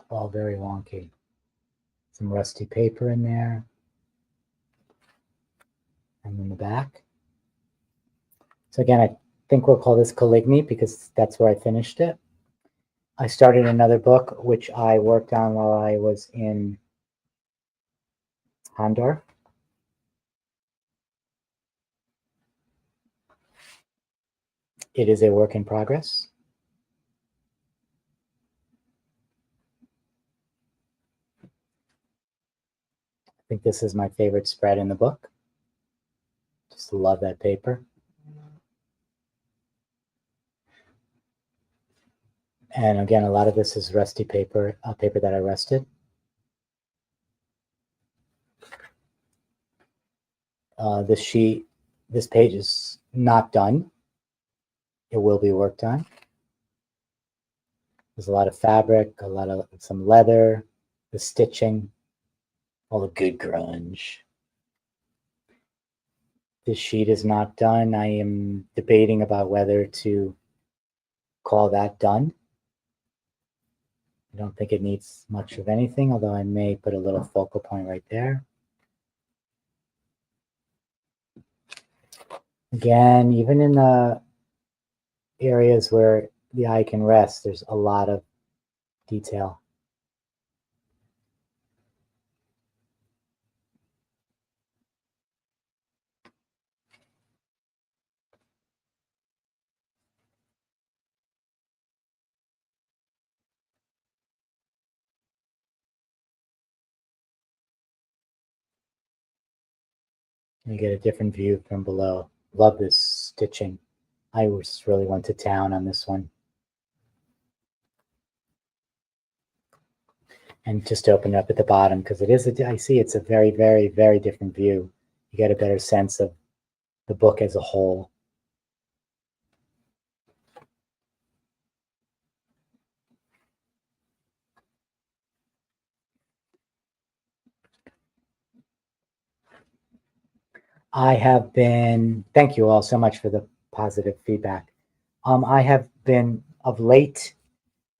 All very wonky. Some rusty paper in there. And in the back. So again, I think we'll call this Caligny because that's where I finished it. I started another book, which I worked on while I was in Hondor. It is a work in progress. I think this is my favorite spread in the book. Just love that paper. And again, a lot of this is rusty paper, paper that I rusted. This page is not done. It will be worked on. There's a lot of fabric, some leather, the stitching, all the good grunge. This sheet is not done. I am debating about whether to call that done. I don't think it needs much of anything, although I may put a little focal point right there. Again, even in the areas where the eye can rest, there's a lot of detail. You get a different view from below. Love this stitching. I just really went to town on this one. And just to open it up at the bottom, because it is, I see it's a very, very, very different view. You get a better sense of the book as a whole. I have been, thank you all so much for the positive feedback. I have been of late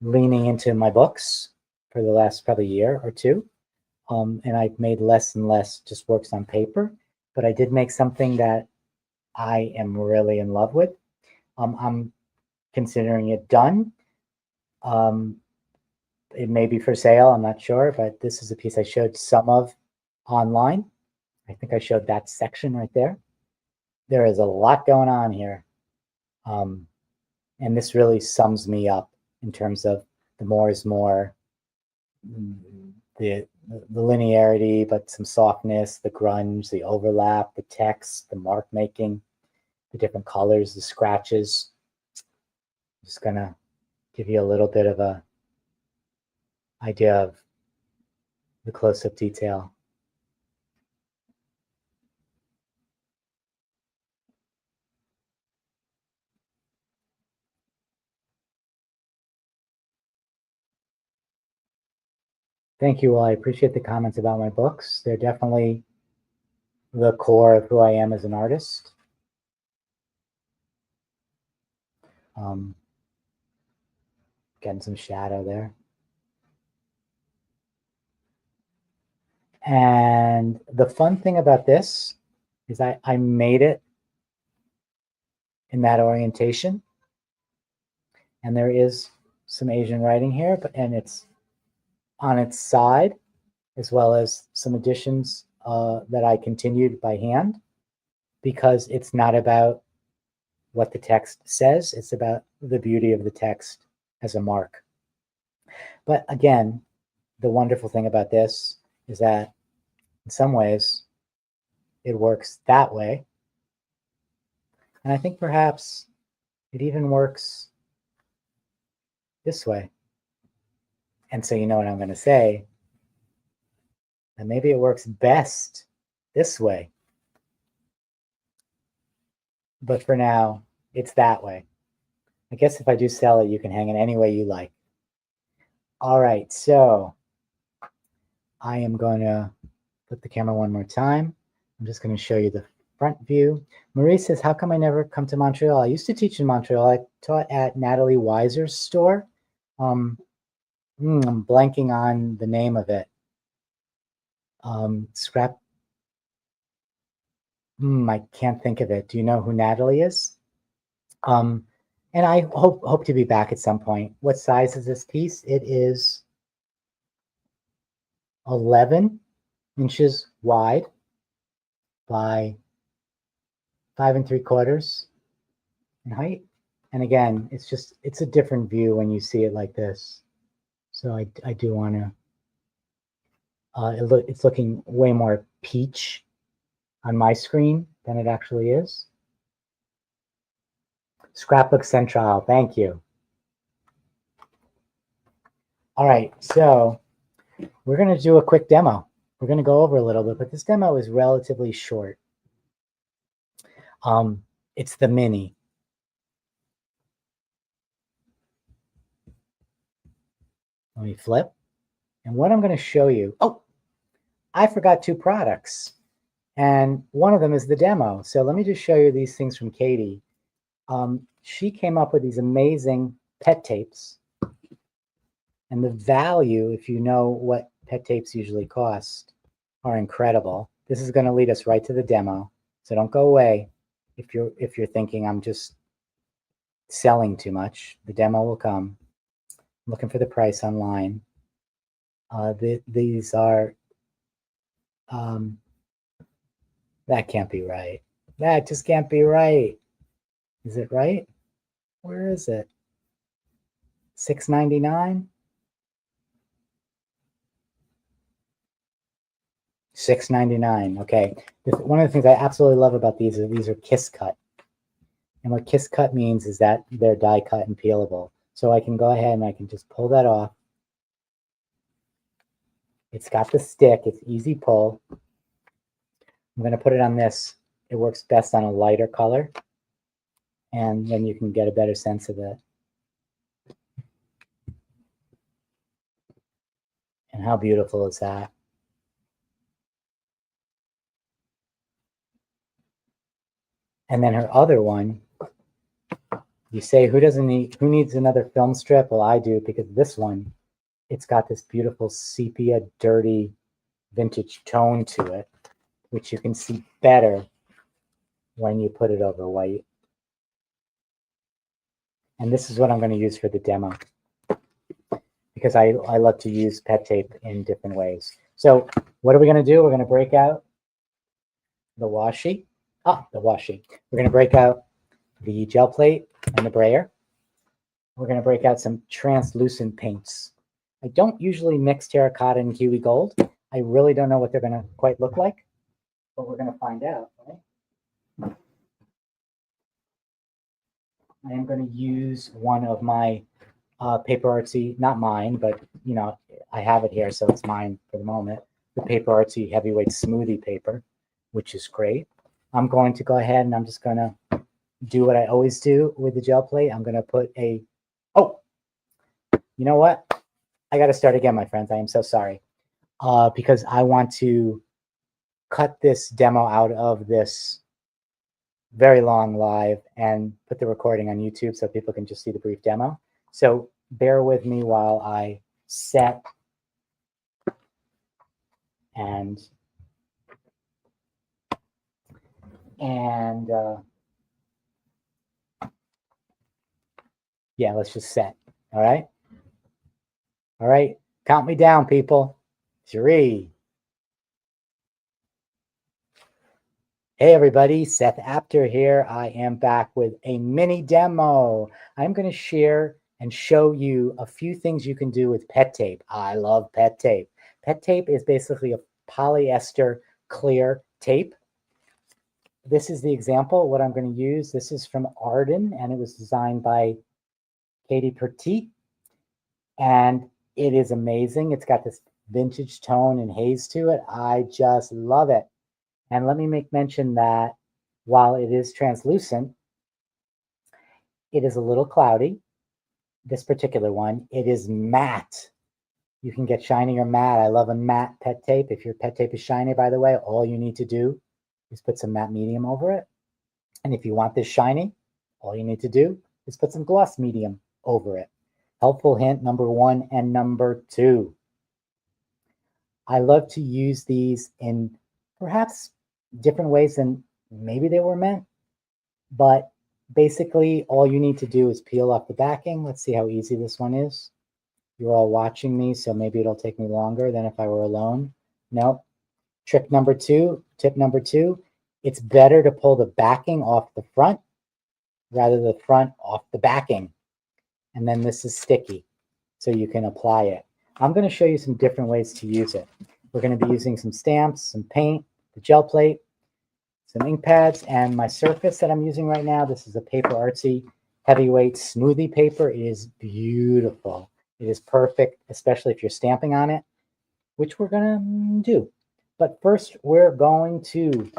leaning into my books for the last probably year or two. And I've made less and less just works on paper, but I did make something that I am really in love with. I'm considering it done. It may be for sale, I'm not sure, but this is a piece I showed some of online. I think I showed that section right there. There is a lot going on here. And this really sums me up in terms of the more is more the linearity, but some softness, the grunge, the overlap, the text, the mark making, the different colors, the scratches. I'm just gonna give you a little bit of a idea of the close-up detail. Thank you. Well, I appreciate the comments about my books. They're definitely the core of who I am as an artist. Getting some shadow there. And the fun thing about this is I made it in that orientation. And there is some Asian writing here, and it's on its side, as well as some additions that I continued by hand, because it's not about what the text says, it's about the beauty of the text as a mark. But again, the wonderful thing about this is that in some ways it works that way. And I think perhaps it even works this way. And so you know what I'm going to say, and maybe it works best this way. But for now, it's that way. I guess if I do sell it, you can hang it any way you like. All right, so I am going to flip the camera one more time. I'm just going to show you the front view. Marie says, how come I never come to Montreal? I used to teach in Montreal. I taught at Natalie Weiser's store. I'm blanking on the name of it. Scrap. I can't think of it. Do you know who Natalie is? And I hope to be back at some point. What size is this piece? It is 11 inches wide by 5 3/4 in height. And again, it's a different view when you see it like this. So I do want to, it's looking way more peach on my screen than it actually is. Scrapbook Central, thank you. All right, so we're going to do a quick demo. We're going to go over a little bit, but this demo is relatively short. It's the mini. Let me flip. And what I'm going to show you, oh, I forgot 2 products. And one of them is the demo. So let me just show you these things from Katie. She came up with these amazing pet tapes. And the value, if you know what pet tapes usually cost, are incredible. This is going to lead us right to the demo. So don't go away if you're thinking I'm just selling too much. The demo will come. I'm looking for the price online. These are, that can't be right. That just can't be right. Is it right? Where is it? $6.99? $6.99. Okay. One of the things I absolutely love about these are kiss cut. And what kiss cut means is that they're die cut and peelable. So I can go ahead and I can just pull that off. It's got the stick. It's easy pull. I'm going to put it on this. It works best on a lighter color. And then you can get a better sense of it. And how beautiful is that? And then her other one, you say, who needs another film strip? Well, I do, because this one, it's got this beautiful sepia, dirty, vintage tone to it, which you can see better when you put it over white. And this is what I'm going to use for the demo, because I love to use pet tape in different ways. So what are we going to do? We're going to break out the washi. The washi. We're going to break out the gel plate and the brayer. We're going to break out some translucent paints. I don't usually mix terracotta and kiwi gold. I really don't know what they're going to quite look like, but we're going to find out, right? I am going to use one of my PaperArtsy, not mine, but you know, I have it here, so it's mine for the moment. The PaperArtsy heavyweight smoothie paper, which is great. I'm going to go ahead and I'm just going to do what I always do with the gel plate. I'm going to put a, oh, you know what? I got to start again, my friends. I am so sorry. Because I want to cut this demo out of this very long live and put the recording on YouTube so people can just see the brief demo. So bear with me while I set and yeah, let's just set. All right. All right. Count me down, people. 3. Hey everybody, Seth Apter here. I am back with a mini demo. I'm going to share and show you a few things you can do with pet tape. I love pet tape. Pet tape is basically a polyester clear tape. This is the example, what I'm going to use. This is from Arden, and it was designed by Katie Petit. And it is amazing. It's got this vintage tone and haze to it. I just love it. And let me make mention that while it is translucent, it is a little cloudy. This particular one, it is matte. You can get shiny or matte. I love a matte pet tape. If your pet tape is shiny, by the way, all you need to do is put some matte medium over it. And if you want this shiny, all you need to do is put some gloss medium over it. Helpful hint number 1 and number 2. I love to use these in perhaps different ways than maybe they were meant, but basically all you need to do is peel off the backing. Let's see how easy this one is. You're all watching me, so maybe it'll take me longer than if I were alone. Nope. Tip number 2, it's better to pull the backing off the front rather than the front off the backing. And then this is sticky, so you can apply it. I'm going to show you some different ways to use it. We're going to be using some stamps, some paint, the gel plate, some ink pads, and my surface that I'm using right now. This is a PaperArtsy heavyweight smoothie paper. It is beautiful. It is perfect, especially if you're stamping on it, which we're going to do. But first, we're going to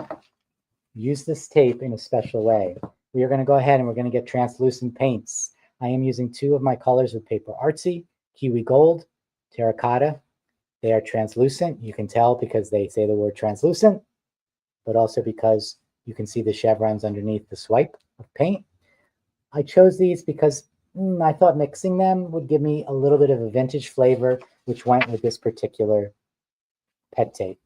use this tape in a special way. We are going to go ahead and we're going to get translucent paints. I am using 2 of my colors with PaperArtsy, Kiwi Gold, Terracotta. They are translucent. You can tell because they say the word translucent, but also because you can see the chevrons underneath the swipe of paint. I chose these because I thought mixing them would give me a little bit of a vintage flavor, which went with this particular pet tape.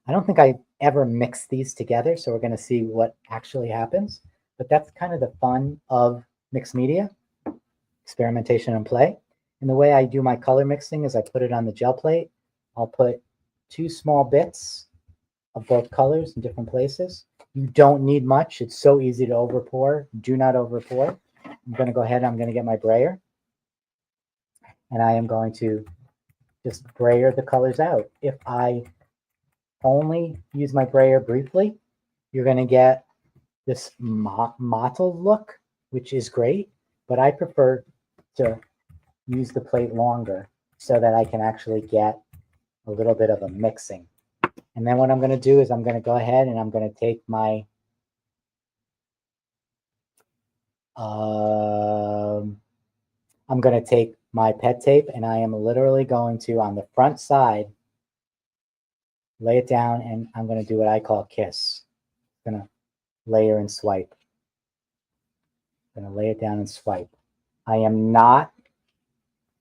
I don't think I ever mixed these together, so we're going to see what actually happens. But that's kind of the fun of mixed media, experimentation and play. And the way I do my color mixing is I put it on the gel plate. I'll put 2 small bits of both colors in different places. You don't need much. It's so easy to overpour. Do not overpour. I'm going to go ahead. I'm going to get my brayer. And I am going to just brayer the colors out. If I only use my brayer briefly, you're going to get this mottled look, which is great. But I prefer to use the plate longer so that I can actually get a little bit of a mixing. And then what I'm going to do is I'm going to go ahead and I'm going to take my pet tape, and I am literally going to, on the front side, lay it down, and I'm going to do what I call kiss. I'm going to layer and swipe. I'm going to lay it down and swipe. I am not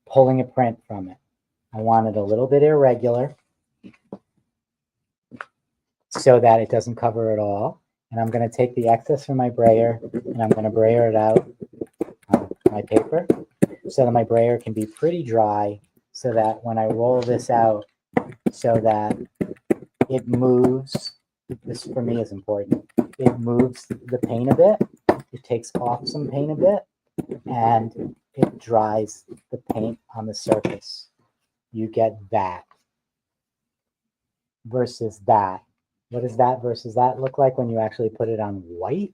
pulling a print from it. I want it a little bit irregular so that it doesn't cover it all. And I'm going to take the excess from my brayer and I'm going to brayer it out on my paper so that my brayer can be pretty dry, so that when I roll this out, so that it moves. This for me is important. It moves the paint a bit. It takes off some paint a bit, and it dries the paint on the surface, you get that versus that. What does that versus that look like when you actually put it on white?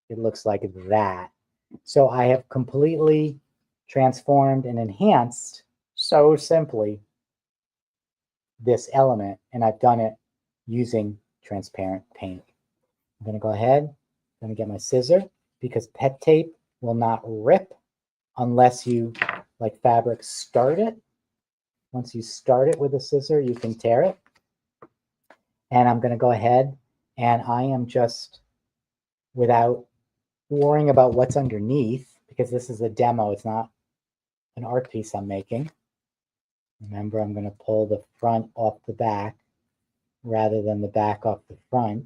It looks like that. So I have completely transformed and enhanced so simply this element, and I've done it using transparent paint. I'm going to go ahead, I'm going to get my scissor, because pet tape will not rip unless you, like fabric, start it. Once you start it with a scissor, you can tear it. And I'm going to go ahead, and I am just, without worrying about what's underneath, because this is a demo, it's not an art piece I'm making. Remember, I'm going to pull the front off the back rather than the back off the front.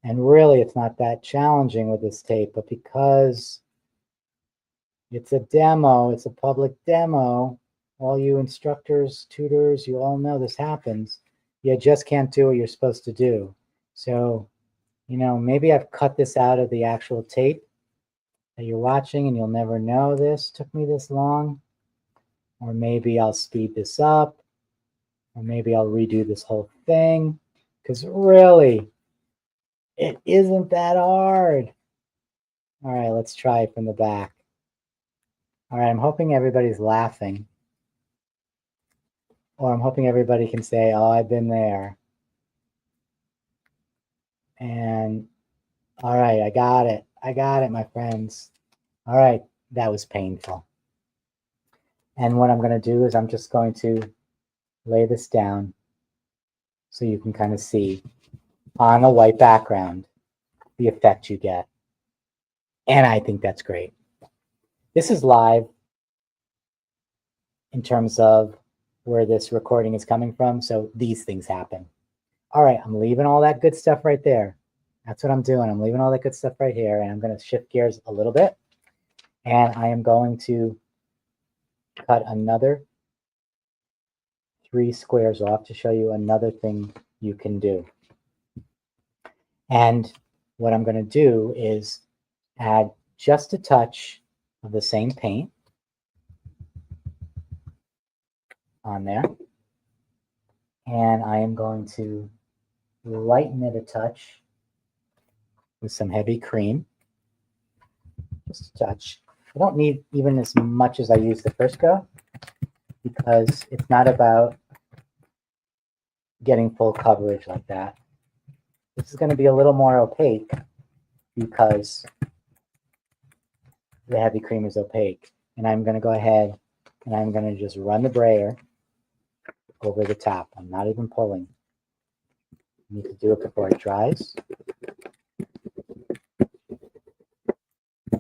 And really, it's not that challenging with this tape, but because it's a demo, it's a public demo, all you instructors, tutors, you all know this happens. You just can't do what you're supposed to do. So, you know, maybe I've cut this out of the actual tape that you're watching and you'll never know this took me this long. Or maybe I'll speed this up, or maybe I'll redo this whole thing, because really, it isn't that hard. All right, let's try it from the back. All right, I'm hoping everybody's laughing. Or I'm hoping everybody can say, oh, I've been there. And all right, I got it. I got it, my friends. All right, that was painful. And what I'm going to do is I'm just going to lay this down so you can kind of see on a white background the effect you get. And I think that's great. This is live in terms of where this recording is coming from, so these things happen. All right, I'm leaving all that good stuff right there. That's what I'm doing. I'm leaving all that good stuff right here, and I'm going to shift gears a little bit. And I am going to cut another 3 squares off to show you another thing you can do. And what I'm going to do is add just a touch of the same paint on there. And I am going to lighten it a touch with some heavy cream. Just a touch. I don't need even as much as I used the first go, because it's not about getting full coverage like that. This is going to be a little more opaque because the heavy cream is opaque. And I'm going to go ahead and I'm going to just run the brayer over the top. I'm not even pulling. You need to do it before it dries.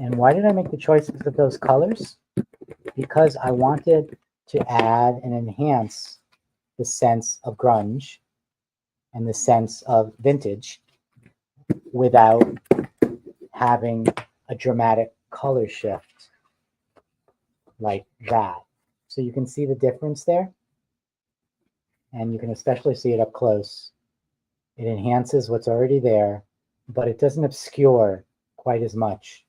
And why did I make the choices of those colors? Because I wanted to add and enhance the sense of grunge and the sense of vintage without having a dramatic color shift like that. So you can see the difference there, and you can especially see it up close. It enhances what's already there, but it doesn't obscure quite as much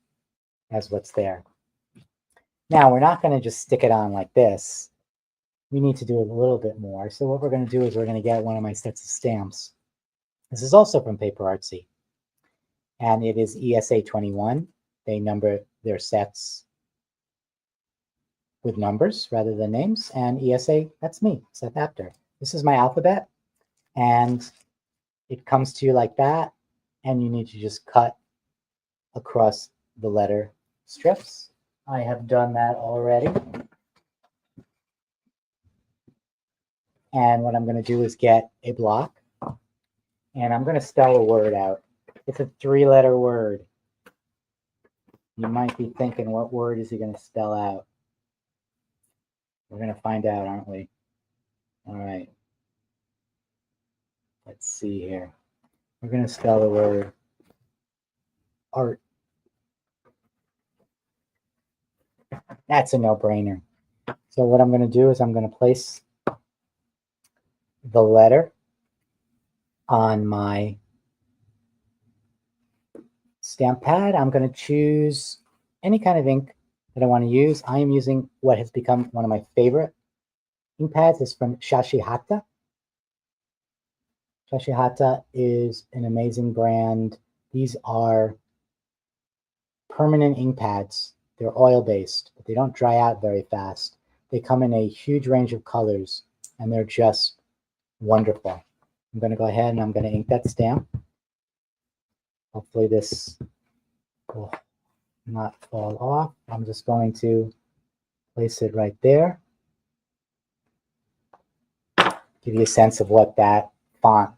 as what's there. Now, we're not going to just stick it on like this. We need to do a little bit more. So what we're going to do is we're going to get one of my sets of stamps. This is also from PaperArtsy, and it is ESA 21. They number their sets with numbers rather than names, and ESA, that's me, Seth Apter. This is my alphabet, and it comes to you like that, and you need to just cut across the letter strips. I have done that already. And what I'm going to do is get a block, and I'm going to spell a word out. It's a 3-letter word. You might be thinking, what word is he going to spell out? We're going to find out, aren't we? All right. Let's see here. We're going to spell the word art. That's a no-brainer. So what I'm going to do is I'm going to place the letter on my stamp pad. I'm going to choose any kind of ink that I want to use. I am using what has become one of my favorite ink pads. It's from Shashihata. Shashihata is an amazing brand. These are permanent ink pads. They're oil-based, but they don't dry out very fast. They come in a huge range of colors, and they're just wonderful. I'm going to go ahead and I'm going to ink that stamp. Hopefully this will not fall off. I'm just going to place it right there. Give you a sense of what that font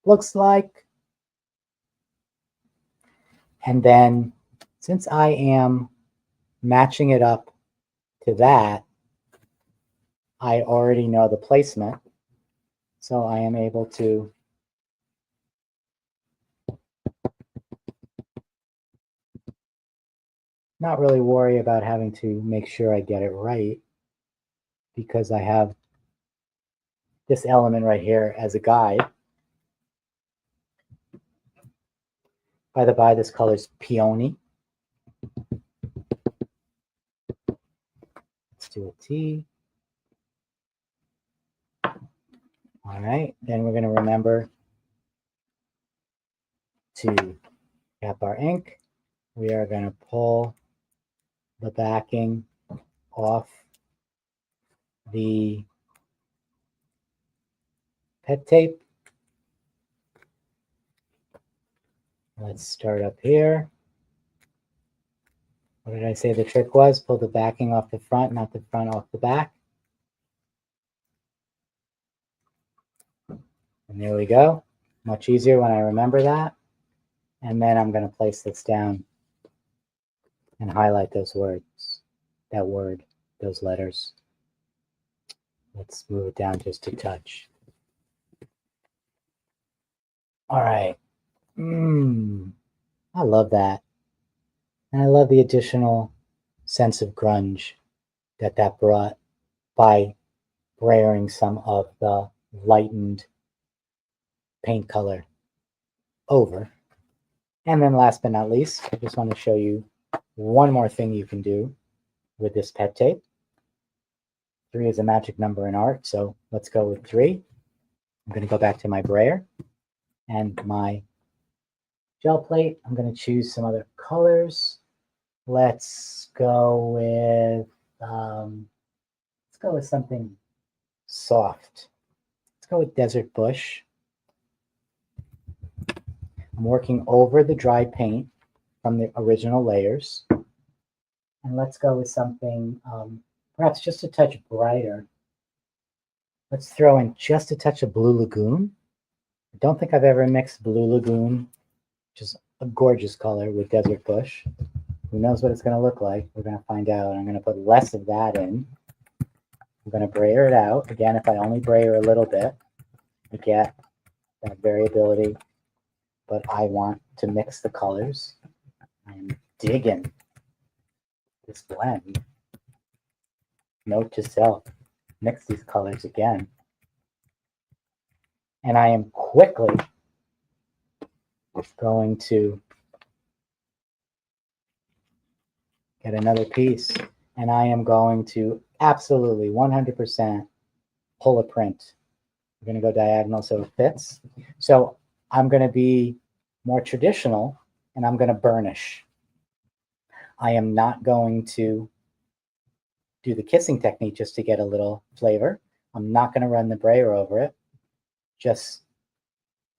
looks like. And then since I am matching it up to that, I already know the placement. So I am able to not really worry about having to make sure I get it right, because I have this element right here as a guide. By the by, this color is peony. Let's do a T. All right, then we're going to remember to cap our ink. We are going to pull the backing off the pet tape. Let's start up here. What did I say the trick was? Pull the backing off the front, not the front off the back. And there we go. Much easier when I remember that. And then I'm going to place this down and highlight those words, that word, those letters. Let's move it down just a touch. All right. I love that. And I love the additional sense of grunge that brought by brayering some of the lightened paint color over. And then last but not least, I just want to show you one more thing you can do with this pet tape. 3 is a magic number in art, so let's go with 3. I'm going to go back to my brayer and my gel plate. I'm going to choose some other colors. Let's go with something soft. Let's go with Desert Bush. I'm working over the dry paint from the original layers. And let's go with something perhaps just a touch brighter. Let's throw in just a touch of Blue Lagoon. I don't think I've ever mixed Blue Lagoon, which is a gorgeous color, with Desert Bush. Who knows what it's going to look like? We're going to find out. I'm going to put less of that in. I'm going to brayer it out. Again, if I only brayer a little bit, I get that variability. But I want to mix the colors. I'm digging this blend. Note to self, mix these colors again. And I am quickly going to get another piece, and I am going to absolutely 100% pull a print. We're going to go diagonal so it fits. So I'm going to be more traditional, and I'm going to burnish. I am not going to do the kissing technique just to get a little flavor. I'm not going to run the brayer over it just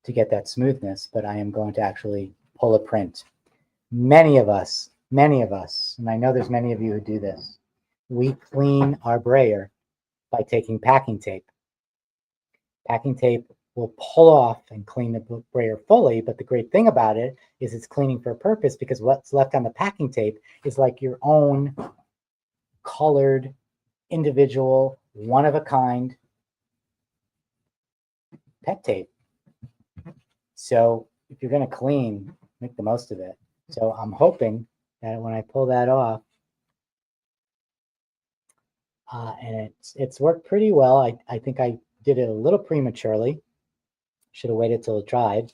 to get that smoothness, but I am going to actually pull a print. Many of us, and I know there's many of you who do this, we clean our brayer by taking packing tape. Packing tape will pull off and clean the brayer fully, but the great thing about it is it's cleaning for a purpose, because what's left on the packing tape is like your own colored, individual, one-of-a-kind pet tape. So if you're going to clean, make the most of it. So I'm hoping that when I pull that off, and it's worked pretty well. I think I did it a little prematurely. Should have waited till it dried,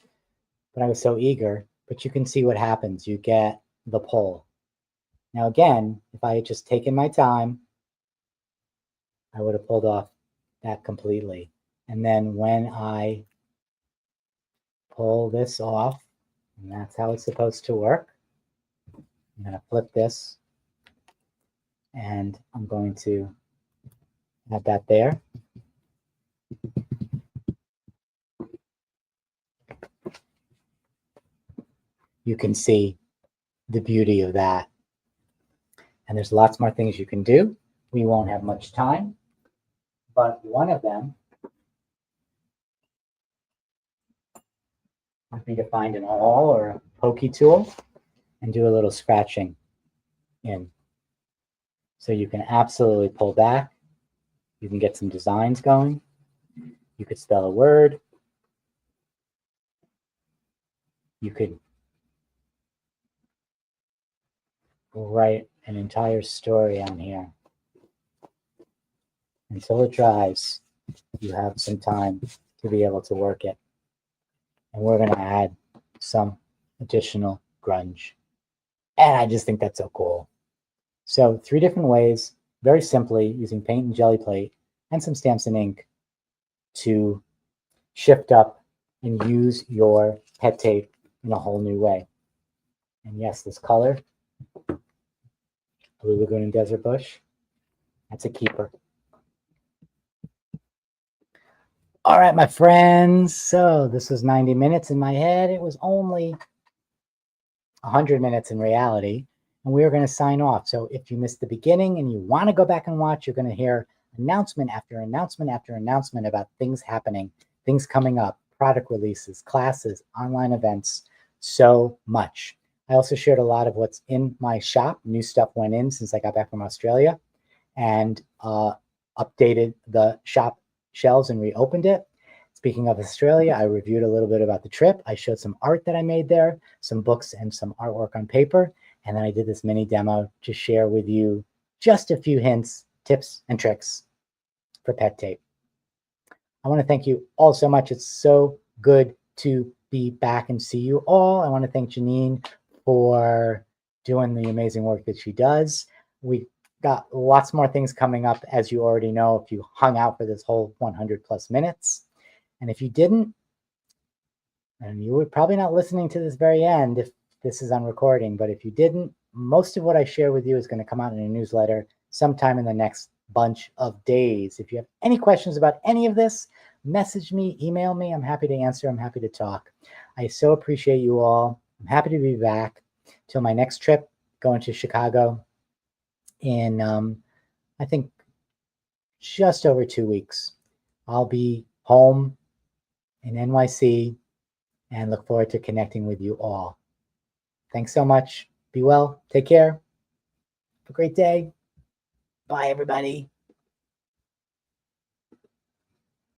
but I was so eager. But you can see what happens. You get the pull. Now, again, if I had just taken my time, I would have pulled off that completely. And then when I pull this off, and that's how it's supposed to work, I'm going to flip this and I'm going to add that there. You can see the beauty of that. And there's lots more things you can do. We won't have much time, but one of them would be to find an awl or a pokey tool and do a little scratching in. So you can absolutely pull back. You can get some designs going. You could spell a word. You could write an entire story on here. Until it dries, you have some time to be able to work it. And we're going to add some additional grunge. And I just think that's so cool. So 3 different ways, very simply, using paint and jelly plate and some stamps and ink to shift up and use your pet tape in a whole new way. And yes, this color, Blue Lagoon and Desert Bush, that's a keeper. All right, my friends. So this was 90 minutes in my head. It was only 100 minutes in reality. And we are going to sign off. So if you missed the beginning and you want to go back and watch, you're going to hear announcement after announcement after announcement about things happening, things coming up, product releases, classes, online events, so much. I also shared a lot of what's in my shop. New stuff went in since I got back from Australia, and updated the shop shelves and reopened it. Speaking of Australia, I reviewed a little bit about the trip. I showed some art that I made there, some books and some artwork on paper. And then I did this mini demo to share with you just a few hints, tips, and tricks for pet tape. I want to thank you all so much. It's so good to be back and see you all. I want to thank Janine for doing the amazing work that she does. We got lots more things coming up, as you already know, if you hung out for this whole 100+ minutes. And if you didn't, and you were probably not listening to this very end if this is on recording, but if you didn't, most of what I share with you is going to come out in a newsletter sometime in the next bunch of days. If you have any questions about any of this, message me, email me. I'm happy to answer. I'm happy to talk. I so appreciate you all. I'm happy to be back. Till my next trip, going to Chicago in, I think, just over 2 weeks. I'll be home in NYC and look forward to connecting with you all. Thanks so much. Be well. Take care. Have a great day. Bye, everybody.